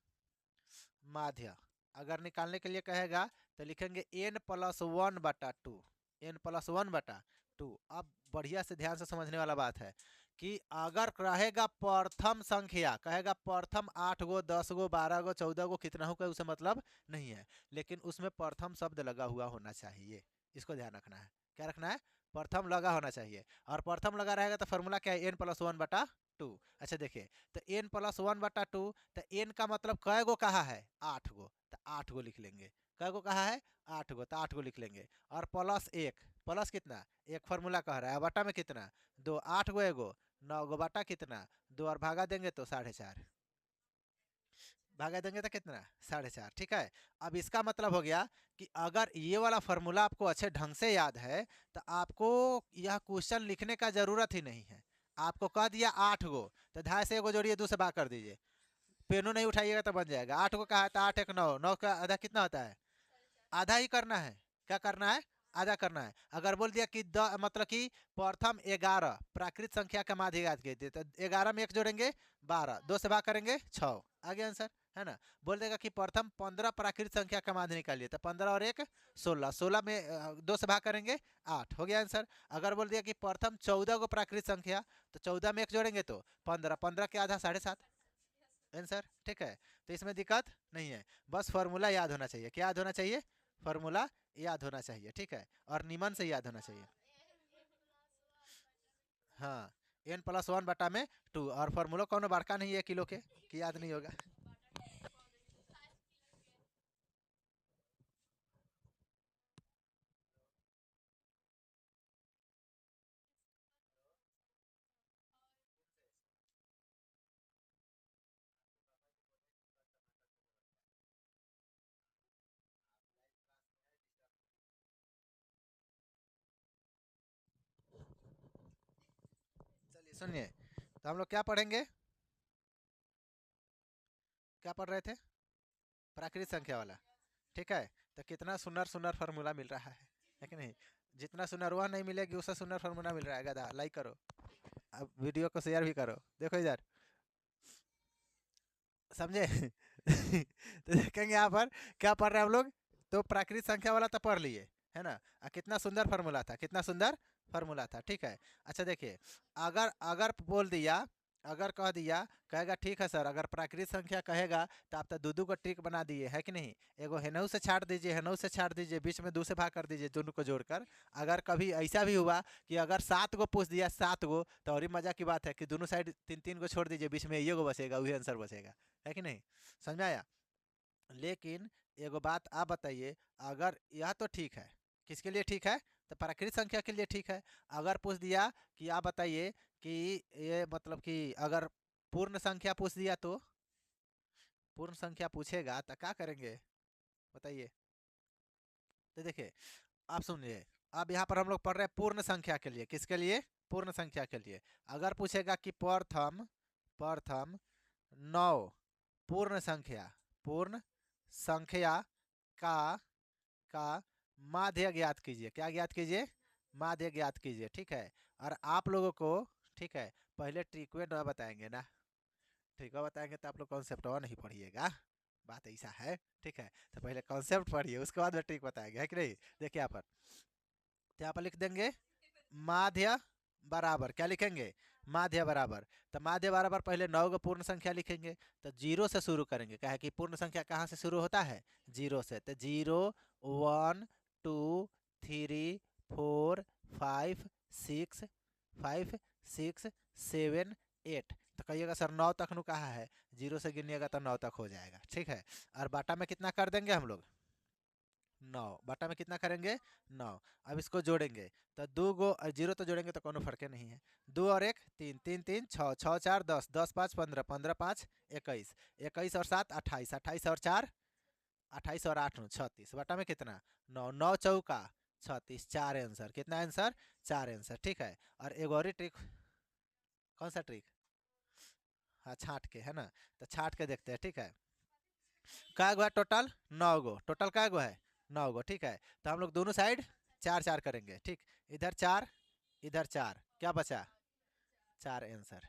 माध्य, अगर निकालने के लिए कहेगा तो लिखेंगे n+1/2, n+1/2। अब बढ़िया से ध्यान से समझने वाला बात है कि अगर रहेगा प्रथम संख्या, कहेगा प्रथम 8 गो 10 गो 12 गो 14 गो कितना हो, उसे मतलब नहीं है, लेकिन उसमें प्रथम शब्द लगा हुआ होना चाहिए, इसको ध्यान रखना है, क्या रखना है, प्रथम लगा होना चाहिए, और प्रथम लगा रहेगा तो फॉर्मूला क्या है, n+1/2। अच्छा देखिए, तो n+1/2, तो n का मतलब कै गो कहा है, 8 गो, तो 8 गो लिख लेंगे, कै गो कहा है, 8 गो, तो 8 गो लिख लेंगे, और प्लस 1, प्लस कितना, एक फार्मूला कह रहा है, बटा में कितना 2, 8 गो एगो 9 गो, बटा कितना 2, और भागा देंगे तो 4.5, भागा देंगे तो कितना 4.5, ठीक है। अब इसका मतलब हो गया कि अगर ये वाला फार्मूला आपको अच्छे ढंग से याद है, तो आपको यह क्वेश्चन लिखने का जरूरत ही नहीं है, आपको कह दिया 8 गो, तो 2.5 से एगो जोड़िए, 2 से भाग कर दीजिए, पेनों नहीं उठाइएगा तो बन जाएगा, 8 को कहा है तो 8 1 9, 9 का आधा कितना होता है, आधा ही करना है, क्या करना है, आधा करना है। अगर बोल दिया कि मतलब कि प्रथम 11 प्राकृत संख्या का माध्य याद कीजिए, तो 11 में 1 जोड़ेंगे 12, 2 से भाग करेंगे 6, आ गया आंसर, है ना। बोल देगा कि प्रथम 15 प्राकृत संख्या का माध्य निकालिए, तो 15 और 1 16, 16 में 2 से भाग करेंगे 8, हो गया आंसर। अगर बोल दिया कि प्रथम 14 को प्राकृत संख्या, तो 14 में 1 जोड़ेंगे तो 15, 15 के आधा 7.5 आंसर, ठीक है। तो इसमें दिक्कत नहीं है, बस फार्मूला याद होना चाहिए, क्या याद होना चाहिए, फार्मूला याद होना चाहिए, ठीक है, और निमन से याद होना चाहिए। हाँ, n+1/2, और फार्मूला कौन बड़का नहीं है किलो के कि याद नहीं होगा। चलिए सुनिए, तो हम लोग क्या पढ़ेंगे, क्या पढ़ रहे थे, प्राकृत संख्या वाला, ठीक है। तो कितना सुनर सुनर फार्मूला मिल रहा है कि नहीं, जितना सुनर वह नहीं मिलेगी, उससे सुनर फार्मूला मिल रहा है, गधा लाइक करो, अब वीडियो को शेयर भी करो, देखो इधर, समझे तो देखेंगे यहाँ पर क्या पढ़ रहे हैं हम लोग, तो प्राकृत संख्या वाला तो पढ़ लिए, है ना, कितना सुंदर फार्मूला था, कितना सुंदर फार्मूला था, ठीक है। अच्छा देखिए, अगर अगर बोल दिया, अगर कह दिया, कहेगा ठीक है सर, अगर प्राकृत संख्या कहेगा तो आप तो दो को ट्रिक बना दिए, है कि नहीं, एगो हेनऊ से छाट दीजिए, हेनऊ से छाट दीजिए, बीच में 2 से भाग कर दीजिए, दोनों को जोड़कर। अगर कभी ऐसा भी हुआ कि अगर 7 गो पूछ दिया, 7 गो, तो और ही मजा की बात है कि दोनों साइड 3 3 गो छोड़ दीजिए, बीच में ये गो बचेगा, वही आंसर बचेगा, है कि नहीं, समझ में आया। लेकिन एगो बात आप बताइए, अगर यह तो ठीक है, किसके लिए ठीक है, तो प्राकृत संख्या के लिए ठीक है। अगर पूछ दिया कि आप बताइए कि ये मतलब कि अगर पूर्ण संख्या पूछ दिया, तो पूर्ण संख्या पूछेगा तो क्या करेंगे बताइए। तो देखिए आप सुनिए, अब यहाँ पर हम लोग पढ़ रहे हैं पूर्ण संख्या के लिए। किसके लिए? पूर्ण संख्या के लिए। अगर पूछेगा कि प्रथम प्रथम 9 पूर्ण संख्या का माध्य ज्ञात कीजिए। क्या ज्ञात कीजिए? माध्य ज्ञात कीजिए। ठीक है। और आप लोगों को, ठीक है, पहले ट्रिकवे बताएंगे ना, ट्रिकवा बताएंगे तो आप लोग कॉन्सेप्ट नहीं पढ़िएगा, बात ऐसा है। ठीक है, तो पहले कॉन्सेप्ट पढ़िए, उसके बाद में ट्रिक बताएंगे, है कि नहीं। देखिए यहाँ पर, तो यहाँ पर लिख देंगे माध्य बराबर, क्या लिखेंगे? माध्य बराबर। तो माध्य बराबर पहले 9 को पूर्ण संख्या लिखेंगे, तो 0 से शुरू करेंगे। क्या है कि पूर्ण संख्या कहाँ से शुरू होता है? 0 से। तो 0 1 2 3 4 5 6 5 6 7 8। तो कहिएगा सर 9 तक नु कहा है, 0 से गिनिएगा तो 9 तक हो जाएगा। ठीक है। और बाटा में कितना कर देंगे हम लोग? 9। बाटा में कितना करेंगे? 9। अब इसको जोड़ेंगे तो 2 गो 0 तो जोड़ेंगे तो कोनो फर्क नहीं है। 2 और 1 3 3 3 6 6 4 10 10 5 15 15 5 21 21 और 7 28 28 और 4 28 और 8 36। बटा में कितना? 9 9 चौका 36। 4 आंसर। कितना आंसर? 4 आंसर। ठीक है। और एक और ट्रिक। कौन सा ट्रिक? हाँ, छाट के, है ना। तो छाट के देखते हैं। ठीक है, क्या गो है टोटल? 9 गो। टोटल क्या गो है? 9 गो। ठीक है, तो हम लोग दोनों साइड 4 4 करेंगे। ठीक, इधर 4 इधर 4, क्या बचा? 4 आंसर,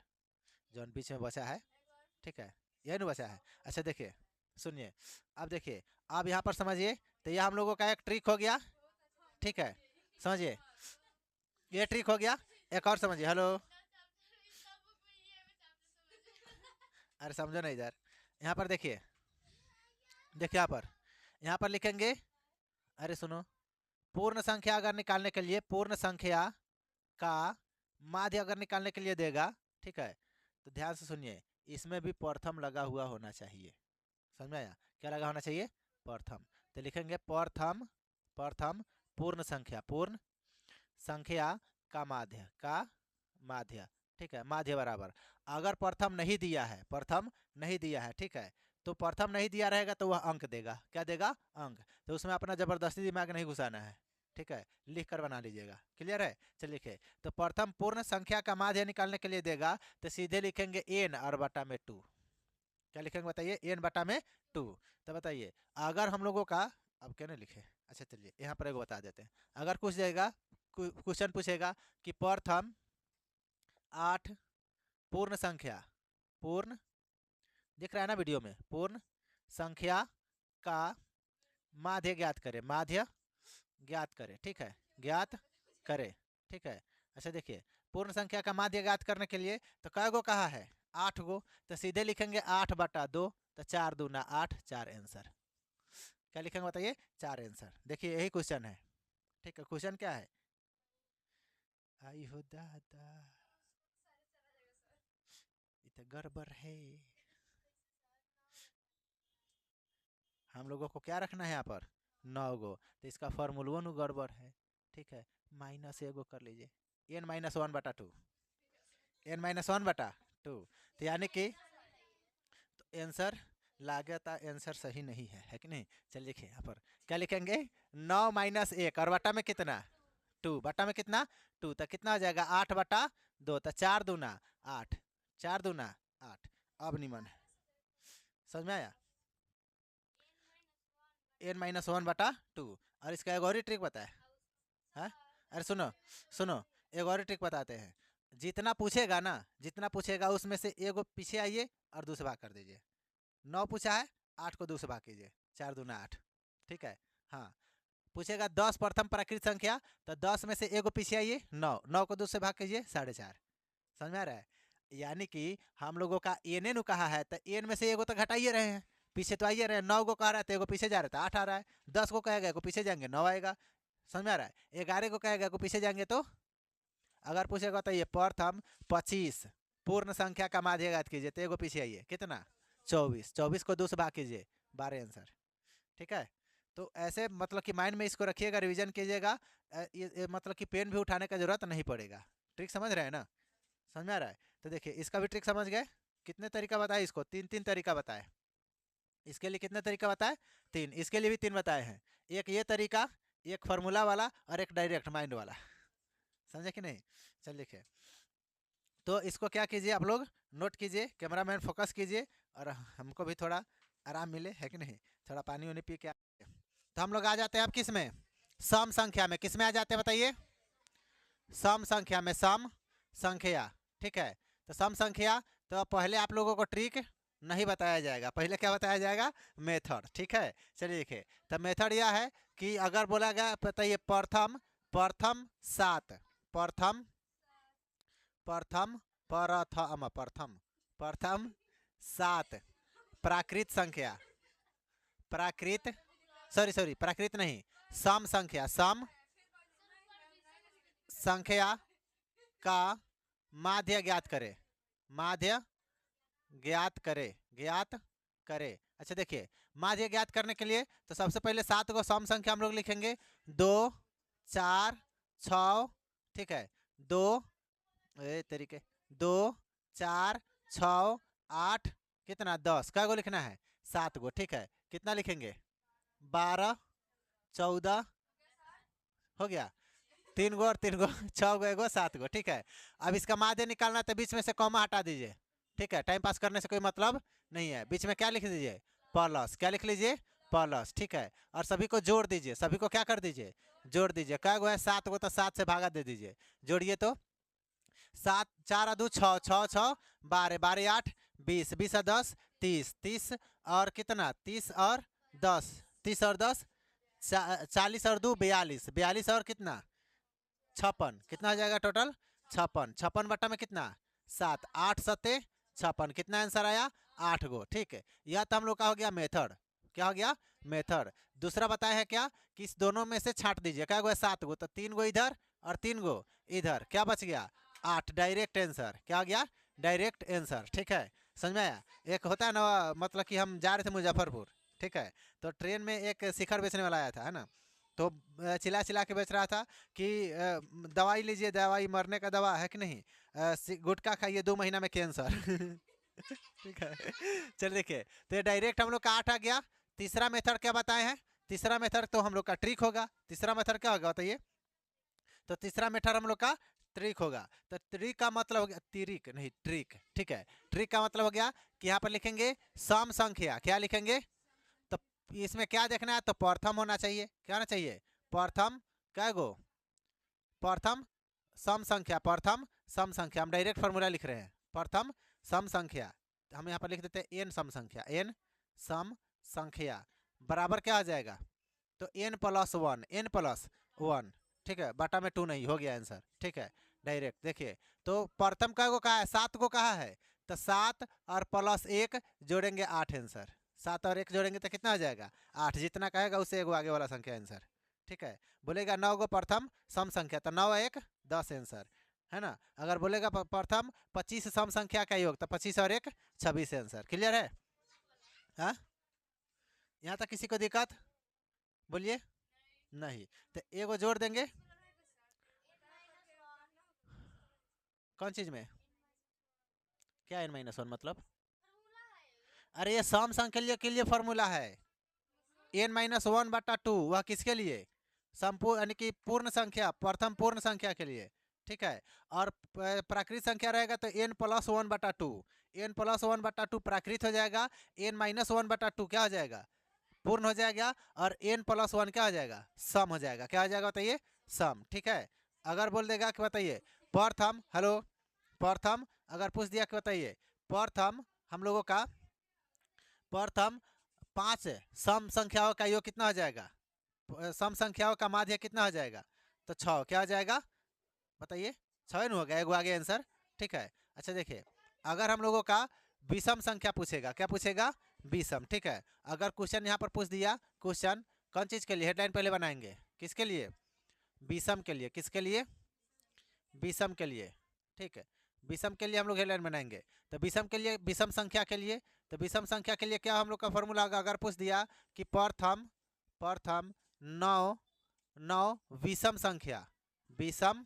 जो बीच में बचा है। ठीक है, यही ना बचा है। अच्छा देखिए, सुनिए, अब देखिए, अब यहाँ पर समझिए, तो यह हम लोगों का एक ट्रिक हो गया। ठीक है, समझिए, ये ट्रिक हो गया। एक और समझिए। हेलो, अरे समझो ना इधर। यहाँ पर देखिए, देखिए यहाँ पर लिखेंगे, अरे सुनो, पूर्ण संख्या अगर निकालने के लिए, पूर्ण संख्या का माध्य अगर निकालने के लिए देगा, ठीक है, तो ध्यान से सुनिए, इसमें भी प्रथम लगा हुआ होना चाहिए। समझ में आया? क्या लगा होना चाहिए? प्रथम। तो लिखेंगे प्रथम पूर्ण संख्या का माध्य। ठीक है, माध्य बराबर। अगर प्रथम नहीं दिया है, ठीक है, तो प्रथम नहीं दिया रहेगा तो वह अंक देगा। क्या देगा? अंक। तो उसमें अपना जबरदस्ती दिमाग नहीं घुसाना है। ठीक है, लिख कर बना लीजिएगा। क्लियर है? चलिए लिखे, तो प्रथम पूर्ण संख्या का माध्य निकालने के लिए देगा, तो सीधे लिखेंगे n और बटा में 2। क्या लिखेंगे बताइए? n बटा में 2। तो बताइए, अगर हम लोगों का, अब क्या नहीं लिखे, अच्छा चलिए यहाँ पर एक बता देते हैं। अगर कुछ देगा, क्वेश्चन पूछेगा कि प्रथम 8 पूर्ण दिख रहा है ना वीडियो में, पूर्ण संख्या का माध्य ज्ञात करे। ठीक है, ज्ञात करे। ठीक है। अच्छा देखिए, पूर्ण संख्या का माध्य ज्ञात करने के लिए तो कै गो कहा है? 8 गो। तो सीधे लिखेंगे 8 बटा 2, तो 4 दूना 8, 4 आंसर। क्या लिखेंगे बताइए? 4 आंसर। देखिए यही क्वेश्चन है। ठीक है, क्वेश्चन क्या है? आई हो दादा, इतना गड़बड़ है। हम लोगों को क्या रखना है यहाँ पर? 9 गो। तो इसका फॉर्मूला नु गड़बड़ है। ठीक है, माइनस एगो कर लीजिए, n माइनस 1 बटा 2, n माइनस 1 बटा 2। तो यानी कि तो आंसर लागता आंसर सही नहीं है कि नहीं? चलिए लिखिए यहाँ पर, क्या लिखेंगे? 9 माइनस 1 और बटा में कितना? 2। बटा में कितना? 2। तो कितना हो जाएगा? 8 बटा 2, तो 4 दूना 8, 4 दूना 8। अब निमन है, समझ में आया? n माइनस 1 बटा 2। और इसका एक और ट्रिक बताए। हाँ, अरे सुनो सुनो, एक और ट्रिक बताते हैं। जितना पूछेगा ना, जितना पूछेगा उसमें से एगो पीछे आइए और दूसरा भाग कर दीजिए। 9 पूछा है, 8 को दूसरा भाग कीजिए, 4 दूना 8। ठीक है। हाँ, पूछेगा 10 प्रथम प्राकृत संख्या, तो 10 में से एगो पीछे आइए, 9 9 को दूसरे भाग कीजिए, 4.5। समझ में आ रहा है? यानी कि हम लोगों का एन नु कहा है, तो एन में से एगो तो घटाइए रहे हैं, पीछे तो आइए रहे हैं। 9 को कह रहा है तो एगो पीछे जा रहा था, 8 आ रहा है। 10 को कहेगा एगो पीछे जाएंगे, 9 आएगा। समझ में आ रहा है? 11 को कहेगा एगो पीछे जाएंगे तो, अगर पूछेगा तो ये प्रथम 25 पूर्ण संख्या का माध्य ज्ञात कीजिए, तो एगो पीछे आइए, कितना? 24। 24 को 2 से भाग कीजिए, 12 आंसर। ठीक है, तो ऐसे मतलब कि माइंड में इसको रखिएगा, रिवीजन कीजिएगा। ये मतलब कि पेन भी उठाने का जरूरत नहीं पड़ेगा। ट्रिक समझ रहे हैं ना? समझ में आ रहा है? तो देखिए इसका भी ट्रिक समझ गए। कितने तरीका बताए इसको? 3 3 तरीका बताए। इसके लिए कितने तरीका बताए? 3। इसके लिए भी 3 बताए हैं। एक ये तरीका, एक फार्मूला वाला और एक डायरेक्ट माइंड वाला। समझे कि नहीं? चल लिखे। तो इसको क्या कीजिए आप लोग, नोट कीजिए, कैमरामैन फोकस कीजिए और हमको भी थोड़ा आराम मिले, है कि नहीं? थोड़ा पानी वानी पी के। तो हम लोग आ जाते हैं अब किस में? सम संख्या में। किस में आ जाते हैं बताइए? सम संख्या में, सम संख्या। ठीक है, तो सम संख्या, तो पहले आप लोगों को ट्रिक नहीं बताया जाएगा, पहले क्या बताया जाएगा? मेथड। ठीक है, चलिए देखिए। तो मेथड यह है कि अगर बोला गया, बताइए, प्रथम, प्रथम 7, प्रथम, प्रथम, प्रथम, प्रथम, प्रथम 7 प्राकृत संख्या, प्राकृत, सॉरी सॉरी, प्राकृत नहीं, सम संख्या, सम संख्या का माध्य ज्ञात करे, माध्य ज्ञात करे, ज्ञात करे। अच्छा देखिए, माध्य ज्ञात करने के लिए तो सबसे पहले 7 को सम संख्या हम लोग लिखेंगे, 2 4 6, ठीक है, 2 तरीके, 2 4 6 8, कितना? 10। क्या गो लिखना है? 7 गो। ठीक है, कितना लिखेंगे? 12 14 हो गया, 3 गो और 3 गो 6 गो, 1 गो 7 गो। ठीक है, अब इसका माध्य निकालना है तो बीच में से कॉमा हटा दीजिए। ठीक है, टाइम पास करने से कोई मतलब नहीं है। बीच में क्या लिख दीजिए? प्लस। क्या लिख लीजिए? प्लस। ठीक है, और सभी को जोड़ दीजिए, सभी को क्या कर दीजिए? जोड़ दीजिए। क्या गो है? 7 गो, तो 7 से भागा दे दीजिए, जोड़िए। तो 7 4 2 6, 6 6 12, 12 8 20, 20 और 10 30, 30 और कितना? 30 और 10, 30 और 10 40 और 2 42, 42 और कितना? 56। कितना हो जाएगा टोटल? 56। 56 बटा में कितना? 7, 8 सत्ते 56। कितना आंसर आया? 8 गो। ठीक है, यह तो हम लोग का हो गया मेथड। क्या हो गया? मेथड। दूसरा बताया है क्या कि इस दोनों में से छांट दीजिए। क्या गो? 7 गो, तो 3 गो इधर और 3 गो इधर, क्या बच गया? 8। Direct answer. क्या हो गया? Direct answer. ठीक है, समझ में आया? एक होता है ना, मतलब कि हम जा रहे थे मुजफ्फरपुर, ठीक है, तो ट्रेन में एक शिखर बेचने वाला आया था, है ना, तो चिल्ला चिल्ला के बेच रहा था कि दवाई लीजिए, दवाई मरने का दवा है कि नहीं, गुटखा खाइए 2 महीना में कैंसर। ठीक है, चल देखिए, तो ये डायरेक्ट हम लोग का 8 आ गया। तीसरा मेथड क्या बताए हैं? तीसरा मेथड तो हम लोग का ट्रिक होगा। तीसरा मेथड क्या होगा बताइए? तो तीसरा मेथड हम लोग का ट्रिक होगा। तो ट्रिक का मतलब हो गया, त्रिक नहीं, ट्रिक। ठीक है, ट्रिक का मतलब हो गया कि यहाँ पर लिखेंगे सम संख्या। क्या लिखेंगे? तो इसमें क्या देखना है? तो प्रथम होना चाहिए। क्या होना चाहिए? प्रथम। क्या गो? प्रथम सम संख्या, प्रथम सम संख्या। हम डायरेक्ट फॉर्मूला लिख रहे हैं, प्रथम सम संख्या। हम यहाँ पर लिख देते हैं एन सम संख्या, एन सम संख्या बराबर क्या आ जाएगा? तो एन प्लस 1, एन प्लस 1। ठीक है, बटा में 2 नहीं, हो गया आंसर। ठीक है, डायरेक्ट देखिए। तो प्रथम का गो कहा है? 7 को कहा है, तो 7 और प्लस 1 जोड़ेंगे 8 आंसर। 7 और 1 जोड़ेंगे तो कितना आ जाएगा? 8। जितना कहेगा उससे एगो आगे वाला संख्या आंसर। ठीक है, बोलेगा 9 गो प्रथम सम संख्या, तो 9 1 10 आंसर, है ना। अगर बोलेगा प्रथम 25 सम संख्या का योग, तो 25 और 1 26 आंसर। क्लियर है? हाँ, यहाँ तक किसी को दिक्कत? बोलिए। नहीं, तो एगो जोड़ देंगे। कौन चीज में? क्या n-1 मतलब? अरे ये सम संख्या के लिए फॉर्मूला है। n-1/2 वह किसके लिए? संपूर्ण, यानी कि पूर्ण संख्या, प्रथम पूर्ण संख्या के लिए। ठीक है, और प्राकृत संख्या रहेगा तो n+1/2, n+1/2 प्राकृत हो जाएगा, n-1/2 क्या हो जाएगा? पूर्ण हो जाएगा, और n+1 क्या हो जाएगा? सम हो जाएगा। क्या हो जाएगा बताइए? सम। ठीक है, अगर बोल देगा कि बताइए प्रथम, हेलो, प्रथम अगर पूछ दिया कि बताइए प्रथम हम लोगों का, प्रथम 5 सम संख्याओं का योग कितना हो जाएगा? सम संख्याओं का माध्य कितना हो जाएगा? तो 6। क्या हो जाएगा बताइए? 6 न हो गया, एगो आगे आंसर। ठीक है, अच्छा देखिए, अगर हम लोगों का विषम संख्या पूछेगा, क्या पूछेगा? विषम। ठीक है, अगर क्वेश्चन यहाँ पर पूछ दिया, क्वेश्चन कौन चीज के लिए? हेडलाइन पहले बनाएंगे, किसके लिए? विषम के लिए। किसके लिए? विषम के लिए। ठीक है, विषम के लिए हम लोग हेडलाइन बनाएंगे। तो विषम के लिए, विषम संख्या के लिए, तो विषम संख्या के लिए क्या हम लोग का फॉर्मूला होगा? अगर पूछ दिया कि प्रथम, प्रथम 9 9 विषम संख्या, विषम,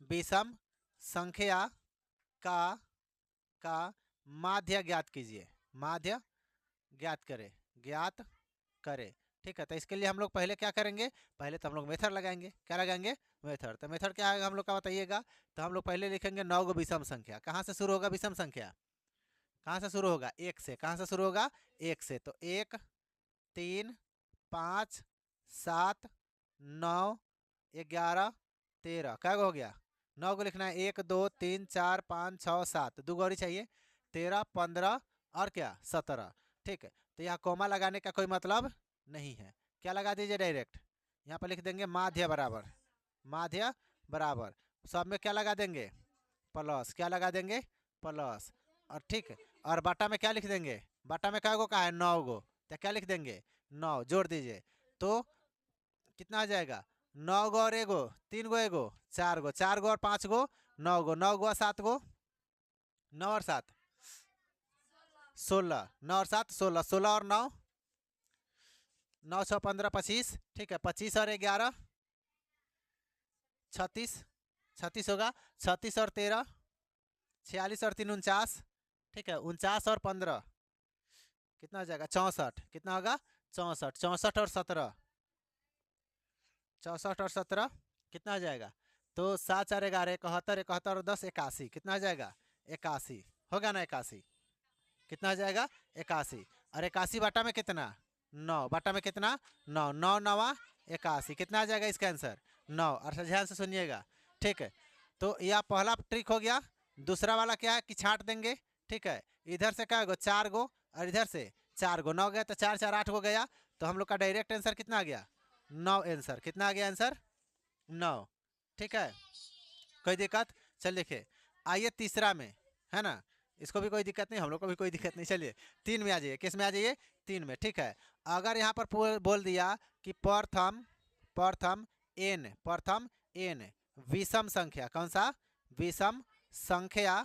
विषम संख्या का माध्य ज्ञात कीजिए, माध्य ज्ञात करे, ज्ञात करे। ठीक है, तो इसके लिए हम लोग पहले क्या करेंगे, पहले तो हम लोग मेथड लगाएंगे। क्या लगाएंगे, मेथड। तो मेथड क्या है हम लोग का बताइएगा। तो हम लोग पहले लिखेंगे 9 गो विषम संख्या। कहाँ से शुरू होगा विषम संख्या, कहाँ से शुरू होगा, 1 से। कहाँ से शुरू होगा, 1 से। तो 1 3 5 7 9 11 13, क्या हो गया, 9 को लिखना है। 1 2 3 4 5 6 7, 2 गौरी चाहिए, 13 15 और क्या 17। ठीक है, तो यहाँ कोमा लगाने का कोई मतलब नहीं है। क्या लगा दीजिए डायरेक्ट, यहाँ पर लिख देंगे माध्य बराबर, माध्य बराबर। सब में क्या लगा देंगे, प्लस। क्या लगा देंगे, प्लस। और ठीक है, और बटा में क्या लिख देंगे, बटा में क्या गो का है, 9 गो। तो क्या लिख देंगे, 9 जोड़ दीजिए। तो कितना आ जाएगा, 9 गो और एगो, 3 गो एगो, 4 गो, 4 गो और 5 गो, 9 गो, 9 गो और 7 गो, 9 और 7 16, 9 और 7 16, 16 और 9 9 6 15 25। ठीक है, 25 और 11 36, 36 होगा। 36 और 13 46 और 3 49। ठीक है, 49 और 15 कितना हो जाएगा, 64। कितना होगा, 64। 64 और 17, 64 और 17 कितना हो जाएगा, तो 7 4 11 71, 71 और 10 81, कितना हो जाएगा, 81 होगा ना, 81 कितना हो जाएगा, 81। और 81 बटा में कितना, 9 बटा में कितना, 9 9 9 81, कितना आ जाएगा इसका आंसर, 9। और ध्यान से सुनिएगा। ठीक है, तो यह पहला ट्रिक हो गया। दूसरा वाला क्या है कि छांट देंगे। ठीक है, इधर से क्या होगा, 4 गो और इधर से 4 गो, 9 गया तो 4 4 8 गो गया। तो हम लोग का डायरेक्ट आंसर कितना आ गया, 9 आंसर। कितना आ गया आंसर, 9। ठीक है, कोई दिक्कत, चल देखिए। आइए तीसरा में, है ना, इसको भी कोई दिक्कत नहीं, हम लोग को भी कोई दिक्कत नहीं। चलिए 3 में आ जाइए। किस में आ जाइए, 3 में। ठीक है, अगर यहाँ पर बोल दिया कि प्रथम प्रथम एन, प्रथम एन विषम संख्या, कौन सा, विषम संख्या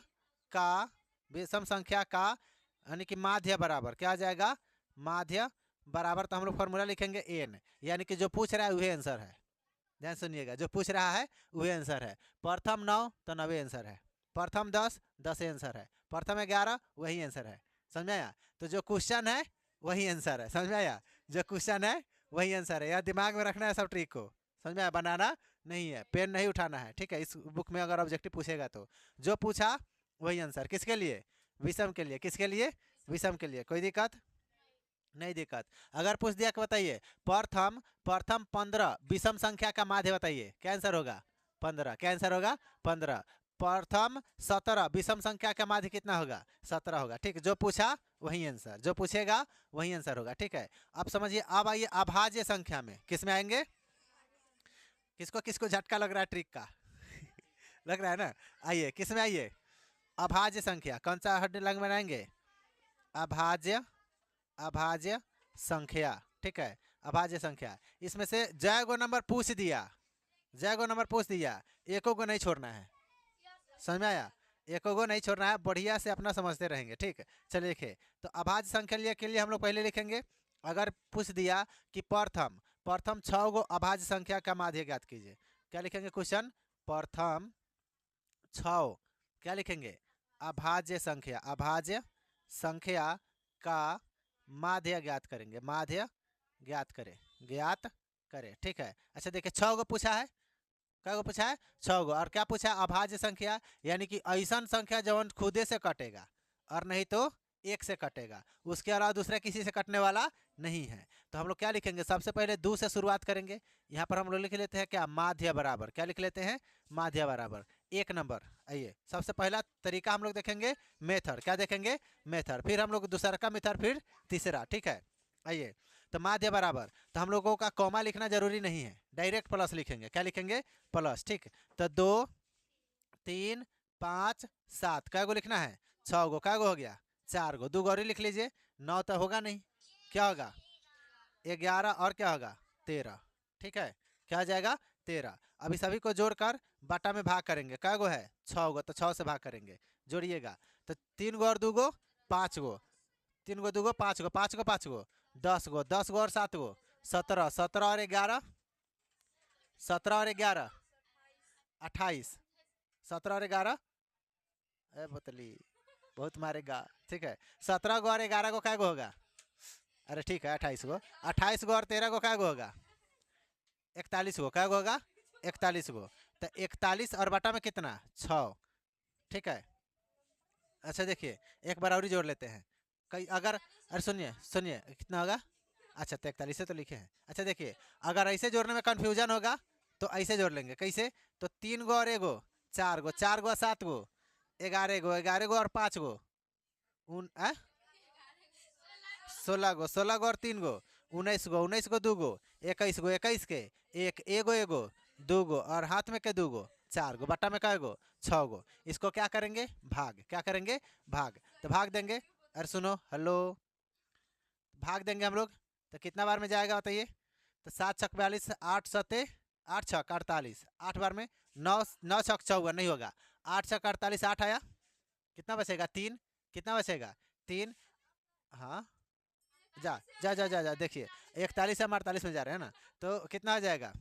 का, विषम संख्या का यानी कि माध्य बराबर, क्या आ जाएगा, माध्य बराबर। तो हम लोग फॉर्मूला लिखेंगे एन, यानी कि जो पूछ रहा है वही आंसर है। ध्यान सुनिएगा, जो पूछ रहा है वही आंसर है। प्रथम 9 तो 9 आंसर है, प्रथम 10 10 आंसर है, प्रथम 11 वही आंसर है। समझ में आया, तो जो क्वेश्चन है वही आंसर है। समझ में आया, जो क्वेश्चन है वही आंसर है। यह दिमाग में रखना है सब ट्रिक को। समझ में आया, बनाना नहीं है, पेन नहीं उठाना है। ठीक है, इस बुक में अगर ऑब्जेक्टिव पूछेगा तो जो पूछा वही आंसर। किसके लिए, विषम के लिए। किसके लिए, विषम के लिए। कोई दिक्कत नहीं, दिक्कत। अगर पूछ दिया कि बताइए प्रथम प्रथम 15 विषम संख्या का माध्य बताइए, क्या आंसर होगा, 15। क्या आंसर होगा, 15। प्रथम 17 विषम संख्या का माध्य कितना होगा, 17 होगा। ठीक है, जो पूछा वही आंसर, जो पूछेगा वही आंसर होगा। ठीक है, अब समझिए। अब आइए अभाज्य संख्या में, किस में आएंगे, किसको किसको झटका लग रहा है ट्रिक का लग रहा है ना। आइए किस में, आइए अभाज्य संख्या। कौन सा हेडिंग बनाएंगे, अभाज्य, अभाज्य संख्या। ठीक है, अभाज्य संख्या। इसमें से जय गो नंबर पूछ दिया, जय गो नंबर पूछ दिया, एको को नहीं छोड़ना है। समझ में आया, एको को नहीं छोड़ना है, बढ़िया से अपना समझते रहेंगे। ठीक है, चलिए लिखे। तो अभाज्य संख्या के लिए हम लोग पहले लिखेंगे, अगर पूछ दिया कि प्रथम प्रथम 6 गो अभाज्य संख्या का माध्य ज्ञात कीजिए, क्या लिखेंगे क्वेश्चन, प्रथम 6, क्या लिखेंगे, अभाज्य संख्या, अभाज्य संख्या का माध्य ज्ञात करेंगे, माध्य ज्ञात करें, ज्ञात करें। ठीक है, अच्छा देखिए 6 गो पूछा है, क्या गो पूछा है, 6 गो। और क्या पूछा है, अभाज्य संख्या, यानी कि ऐसा संख्या जवन खुदे से कटेगा और नहीं तो 1 से कटेगा, उसके अलावा दूसरा किसी से कटने वाला नहीं है। तो हम लोग क्या लिखेंगे, सबसे पहले 2 से शुरुआत करेंगे। यहाँ पर हम लोग लिख लेते हैं क्या, माध्य बराबर। क्या लिख लेते हैं, माध्य बराबर 1 नंबर। आइए सबसे पहला तरीका हम लोग देखेंगे, मेथड। क्या देखेंगे, मेथड। फिर हम लोग दूसरा का मेथड, फिर तीसरा। ठीक है, आइए। तो माध्य बराबर, तो हम लोगों का कॉमा लिखना जरूरी नहीं है, डायरेक्ट प्लस लिखेंगे। क्या लिखेंगे, प्लस। ठीक, तो 2 3 5 7, क्या गो लिखना है, 6 गो। क्या गो हो गया, 4 गो। 2 गौरी लिख लीजिए, 9 तो होगा नहीं, क्या होगा 11 और क्या होगा 13। ठीक है, क्या हो जाएगा 13। अभी सभी को जोड़कर बटा में भाग करेंगे, क्या गो है 6 गो, तो 6 से भाग करेंगे, जोड़िएगा। तो 3 गो और 2 गो 5 गो, 3 गो 2 गो 5 गो, 5 गो 5 गो 10 गो, 10 गो और 7 गो 17, 17 और 11 17 और 11 28, 17 और 11 बोतली बहुत मारेगा। ठीक है, 17 गो और 11 गो क्या गो होगा, अरे ठीक है 28 गो, 28 गो और 13 गो क्या गो होगा? 41 गो, क्या गो होगा? 41 गो। तो 41 और बटा में कितना? 6। ठीक है। अच्छा देखिए, एक बार और ही जोड़ लेते हैं। कई अगर, अरे सुनिए सुनिए, कितना होगा? अच्छा तो 41 से तो लिखे हैं। अच्छा देखिए, अगर ऐसे जोड़ने में कंफ्यूजन होगा तो ऐसे जोड़ लेंगे। कैसे? तो 3 गो और 1 गो 4 गो, 4 गो 7 गो 11 गो, 11 गो और 5 गो उन 16 गो, 16 गो और 3 गो 19 गो, 19 गो 2 गो 21 गो, 21 के एक, एगो एगो 2 गो और हाथ में के 2 गो 4 गो, बट्टा में कै गो? 6 गो। इसको क्या करेंगे? भाग। क्या करेंगे? भाग। तो भाग देंगे। अरे सुनो, हेलो, भाग देंगे हम लोग तो कितना बार में जाएगा बताइए? तो 7 छक 42, 8 सते 8 छक 48, 8 बार में 9, 9 छक 54 नहीं होगा। 8 छक 48, 8 आया, कितना बचेगा? 3। कितना बचेगा? 3। हाँ, जा जा जा जा जा देखिए, 41 से हम 48 में जा रहे हैं ना, तो कितना आ जाएगा?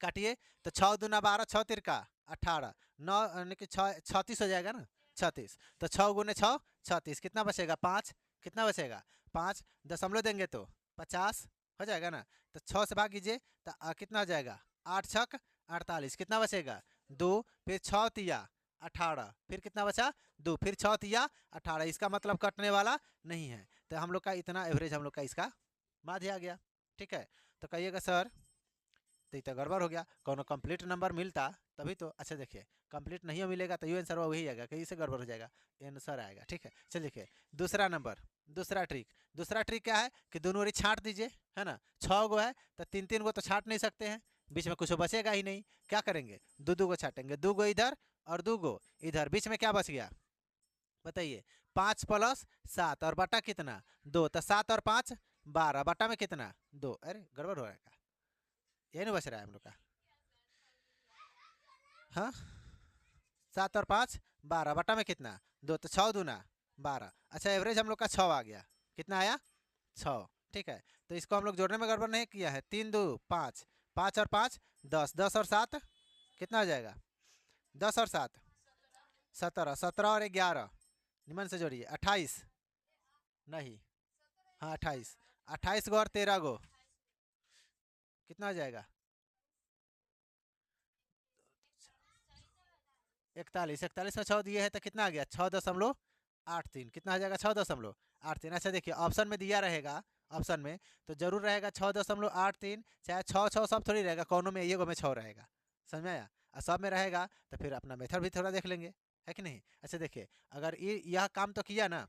काटिए। तो 6 दूना 12, 6 तिरका 18, 9 यानी कि 36 हो जाएगा ना, 36। तो 6 गुने 6 36, कितना बचेगा? 5। कितना बचेगा? 5। दशमलव देंगे तो 50 हो जाएगा ना। तो 6 से भाग कीजिए तो कितना हो जाएगा? 8 छक 48, कितना बचेगा? 2। फिर 6 तिया 18, फिर कितना बचा? 2, फिर 6 तिया 18। इसका मतलब कटने वाला नहीं है। तो हम लोग का इतना एवरेज हम लोग का इसका माध्य आ गया। ठीक है। तो कहिएगा सर तो ये तो गड़बड़ हो गया, कोनो कंप्लीट नंबर मिलता तभी तो। अच्छा देखिए, कंप्लीट नहीं मिलेगा तो यू आंसर वही आएगा, कहीं से गड़बड़ हो जाएगा, आंसर आएगा। ठीक है, चलिए देखिए दूसरा नंबर, दूसरा ट्रिक। दूसरा ट्रिक क्या है कि दोनों ओरी छांट दीजिए, है ना। 6 गो है तो 3 3 गो तो छांट नहीं सकते हैं, बीच में कुछ बचेगा ही नहीं। क्या करेंगे? 2 2 गो छाटेंगे, 2 गो इधर और 2 गो इधर, बीच में क्या बच गया बताइए? 5 प्लस 7 और बटा कितना? 2। तो 7 और 5 12, बटा में कितना? 2। अरे गड़बड़ हो रहा है, यही नहीं बच रहा है हम लोग का। हाँ, 7 और 5 12, बटा में कितना? 2। तो 6 दूना 12। अच्छा एवरेज हम लोग का 6 आ गया। कितना आया? 6। ठीक है। तो इसको हम लोग जोड़ने में गड़बड़ नहीं किया है। 3 2 5, 5 और 5 10, 10 और 7 कितना हो जाएगा? 10 और 7 17, 17 और 11 निमन से जोड़िए 28। नहीं, हाँ 28, 28 गो और 13 गो कितना हो जाएगा? 41, 41 में 6 दिए है तो कितना आ गया? 6.83। कितना आ जाएगा? 6.83। अच्छा देखिए, ऑप्शन में दिया रहेगा, ऑप्शन में तो जरूर रहेगा 6.83, चाहे 6 6 सब थोड़ी रहेगा, कोनो में ये में 6 रहेगा। समझ में आया? और सब में रहेगा तो फिर अपना मेथड भी थोड़ा देख लेंगे, है कि नहीं। अच्छा देखिए, अगर ये यह काम तो किया ना,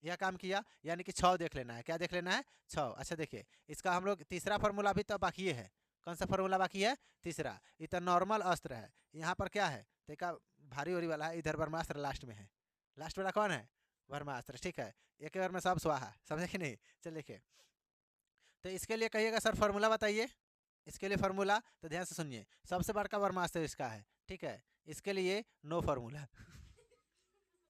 यह काम किया, यानी कि 6 देख लेना है। क्या देख लेना है? 6। अच्छा देखिए, इसका हम लोग तीसरा फार्मूला भी तो बाकी है। कौन सा फार्मूला बाकी है? तीसरा। ये तो नॉर्मल अस्त्र है, यहाँ पर क्या है देखा, भारी ओरी वाला है, इधर ब्रह्मास्त्र लास्ट में है। लास्ट वाला कौन है? ब्रह्मास्त्र। ठीक है, एक बार में सब स्वाहा, समझे कि नहीं। चल देखिए, तो इसके लिए कहिएगा सर फार्मूला बताइए। इसके लिए फार्मूला तो ध्यान से सुनिए, सबसे बड़का ब्रह्मास्त्र इसका है। ठीक है, इसके लिए नो फार्मूला।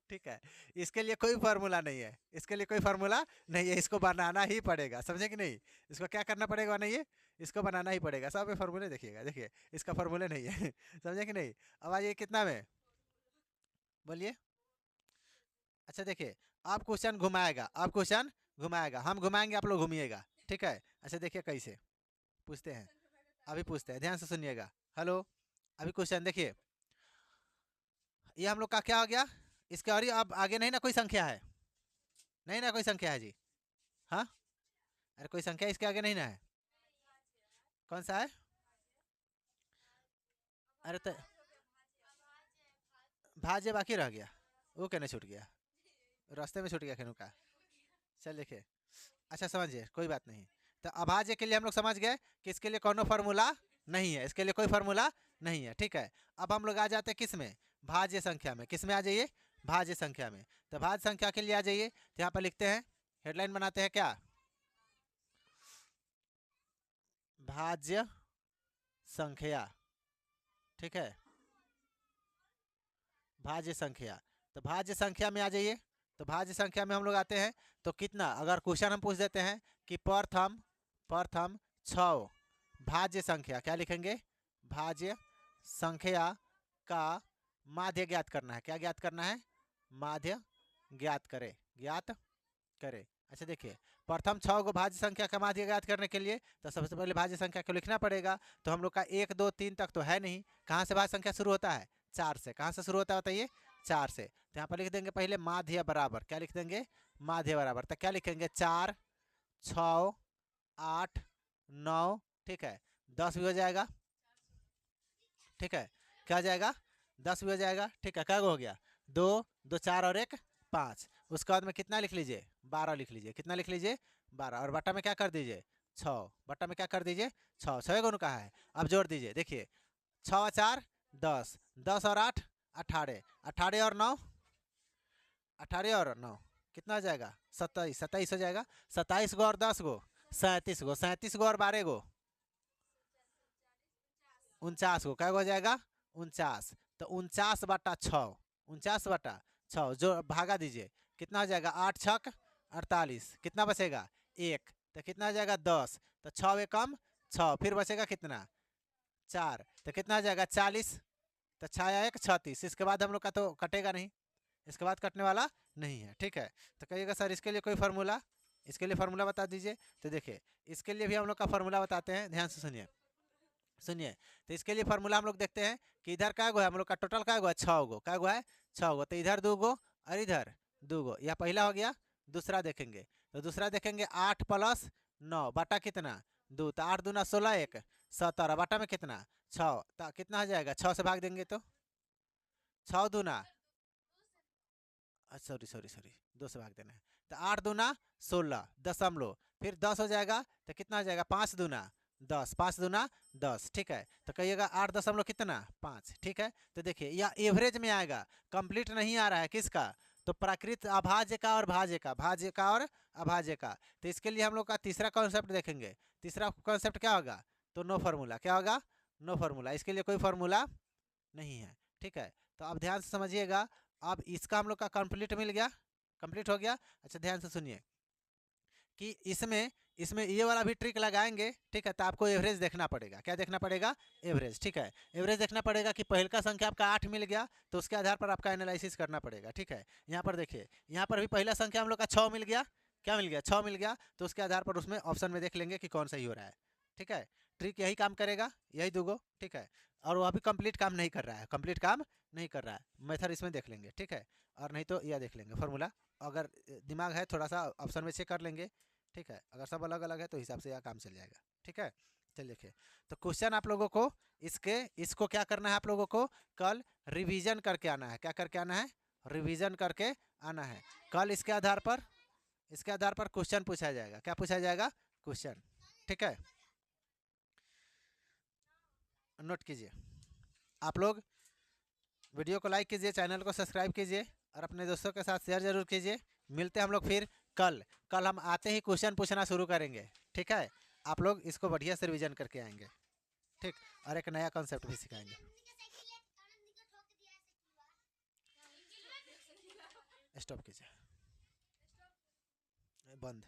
ठीक है, इसके लिए कोई फार्मूला नहीं है, इसके लिए कोई फार्मूला नहीं है, इसको बनाना ही पड़ेगा, समझे कि नहीं। इसको क्या करना पड़ेगा? बनाइए, इसको बनाना ही पड़ेगा। सब फार्मूले देखिएगा, देखिए इसका फार्मूले नहीं है। समझे कि नहीं। अब आइए कितना में, बोलिए। अच्छा देखिए, आप क्वेश्चन घुमाएगा, आप क्वेश्चन घुमाएगा, हम घुमाएंगे, आप लोग घूमिएगा। ठीक है। अच्छा देखिए कैसे पूछते हैं, अभी पूछते हैं, ध्यान से सुनिएगा। हेलो, अभी क्वेश्चन देखिए, ये हम लोग का क्या हो गया? इसके और अब आगे नहीं ना कोई संख्या है, नहीं ना कोई संख्या है जी। हाँ, अरे कोई संख्या इसके आगे नहीं ना है। कौन सा है? अरे तो भाज्य बाकी रह गया, वो कहने छूट गया, रास्ते में छूट गया खेनू का। चल देखिए, अच्छा समझिए, कोई बात नहीं। तो अभाज्य के लिए हम लोग समझ गए कि इसके लिए कोनो फार्मूला नहीं है, इसके लिए कोई फार्मूला नहीं है। ठीक है, अब हम लोग आ जाते हैं किस में? भाज्य संख्या में। किस में आ जाइए? भाज्य संख्या में। तो भाज्य संख्या के लिए आ जाइए, तो यहाँ पर लिखते हैं, हेडलाइन बनाते हैं क्या? भाज्य संख्या। ठीक है, भाज्य संख्या। तो भाज्य संख्या में आ जाइए। तो भाज्य संख्या में हम लोग आते हैं तो कितना, अगर क्वेश्चन हम पूछ देते हैं कि प्रथम प्रथम 6 भाज्य संख्या, क्या लिखेंगे? भाज्य संख्या का माध्य ज्ञात करना है। क्या ज्ञात करना है? माध्य ज्ञात करे, ज्ञात करे। अच्छा देखिए, प्रथम 6 गो भाज्य संख्या का माध्य ज्ञात करने के लिए तो सबसे पहले भाज्य संख्या को लिखना पड़ेगा। तो हम लोग का 1 2 3 तक तो है नहीं, कहाँ से भाज्य संख्या शुरू होता है? 4 से। कहाँ से शुरू होता है बताइए? 4 से। तो यहाँ पर लिख देंगे पहले माध्य बराबर, क्या लिख देंगे? माध्य बराबर। तो क्या लिखेंगे? 4 6 8 9, ठीक है, 10 भी हो जाएगा, ठीक है, क्या हो जाएगा? 10 भी हो जाएगा, ठीक है। क्या हो गया? 2 2 4 और 1 5। उसके बाद में कितना लिख लीजिए? 12 लिख लीजिए। कितना लिख लीजिए? 12। और बट्टा में क्या कर दीजिए? 6। बट्टा में क्या कर दीजिए? 6। 6 गुण का है। अब जोड़ दीजिए, देखिए 6 और 4 10, 10 और 8 18, 18 और 9 18 और 9 कितना हो जाएगा? 27। 27 हो जाएगा। 27 गो और 10 गो 37 गो, 37 गो और 12 गो 49 गो। क्या हो जाएगा? 49। तो 49 बटा 6, 49 बटा 6 जो भागा दीजिए, कितना हो जाएगा? 8 छक 48, कितना बचेगा? 1। तो कितना हो जाएगा? 10। तो 6 कम 6, फिर बचेगा कितना? 4। तो कितना हो जाएगा? 40। तो 6 या 1 36। इसके बाद हम लोग का तो कटेगा नहीं, इसके बाद कटने वाला नहीं है, ठीक है। तो कहिएगा सर इसके लिए कोई फार्मूला, इसके लिए फार्मूला बता दीजिए। तो देखिए इसके लिए भी हम लोग का फार्मूला बताते हैं, ध्यान से सुनिए सुनिए। तो इसके लिए फार्मूला हम लोग देखते हैं कि इधर क्या गो है, हम लोग का टोटल क्या गो है? 6 गो। क्या गो है? 6 गो। तो इधर 2 गो और इधर 2 गो, यह पहला हो गया। दूसरा देखेंगे, तो दूसरा देखेंगे 8 + 9 बटा कितना? 2। तो 8 दूना 16, 1 17, बटा में कितना? 6। तो कितना हो जाएगा? 6 से भाग देंगे तो 6 दूना, सॉरी सॉरी सॉरी, 2 से भाग देना है। तो 8 दूना 16 दशमलव, फिर 10 हो जाएगा। तो कितना हो जाएगा? 5 दूना 10, 5 दूना 10, ठीक है। तो कहिएगा 8 दशमलव कितना? 5, ठीक है। तो देखिए यह एवरेज में आएगा, कंप्लीट नहीं आ रहा है। किसका? तो प्राकृत अभाज्य का और भाज्य का, भाज्य का और अभाज्य का। तो इसके लिए हम लोग का तीसरा कॉन्सेप्ट देखेंगे। तीसरा कॉन्सेप्ट क्या होगा? तो नो फार्मूला। क्या होगा? No formula. इसके लिए कोई फार्मूला नहीं है, ठीक है। तो अब ध्यान से समझिएगा। अब इसका हम लोग का कंप्लीट मिल गया, कंप्लीट हो गया। अच्छा ध्यान से सुनिए कि इसमें इसमें ये वाला भी ट्रिक लगाएंगे, ठीक है। तो आपको एवरेज देखना पड़ेगा। क्या देखना पड़ेगा? एवरेज, ठीक है। एवरेज देखना पड़ेगा कि पहल का संख्या आपका 8 मिल गया, तो उसके आधार पर आपका एनालिसिस करना पड़ेगा, ठीक है। यहाँ पर देखिए, यहाँ पर भी पहला संख्या हम लोग का 6 मिल गया। क्या मिल गया? 6 मिल गया। तो उसके आधार पर उसमें ऑप्शन में देख लेंगे कि कौन सही हो रहा है, ठीक है। ट्रिक यही काम करेगा, यही दूगो, ठीक है। और वो अभी कंप्लीट काम नहीं कर रहा है, कंप्लीट काम नहीं कर रहा है। मेथड इसमें देख लेंगे, ठीक है। और नहीं तो यह देख लेंगे फार्मूला, अगर दिमाग है थोड़ा सा ऑप्शन में चेक कर लेंगे, ठीक है। अगर सब अलग अलग है तो हिसाब से यह काम चल जाएगा, ठीक है। चलिए देखिए, तो क्वेश्चन आप लोगों को इसको क्या करना है? आप लोगों को कल रिवीजन करके आना है। क्या करके आना है? रिवीजन करके आना है। कल इसके आधार पर क्वेश्चन पूछा जाएगा। क्या पूछा जाएगा? क्वेश्चन, ठीक है। नोट कीजिए आप लोग, वीडियो को लाइक कीजिए, चैनल को सब्सक्राइब कीजिए और अपने दोस्तों के साथ शेयर जरूर कीजिए। मिलते हैं हम लोग फिर कल। कल हम आते ही क्वेश्चन पूछना शुरू करेंगे, ठीक है। आप लोग इसको बढ़िया से रिवीजन करके आएंगे, ठीक। और एक नया कॉन्सेप्ट भी सिखाएंगे। स्टॉप कीजिए, बंद।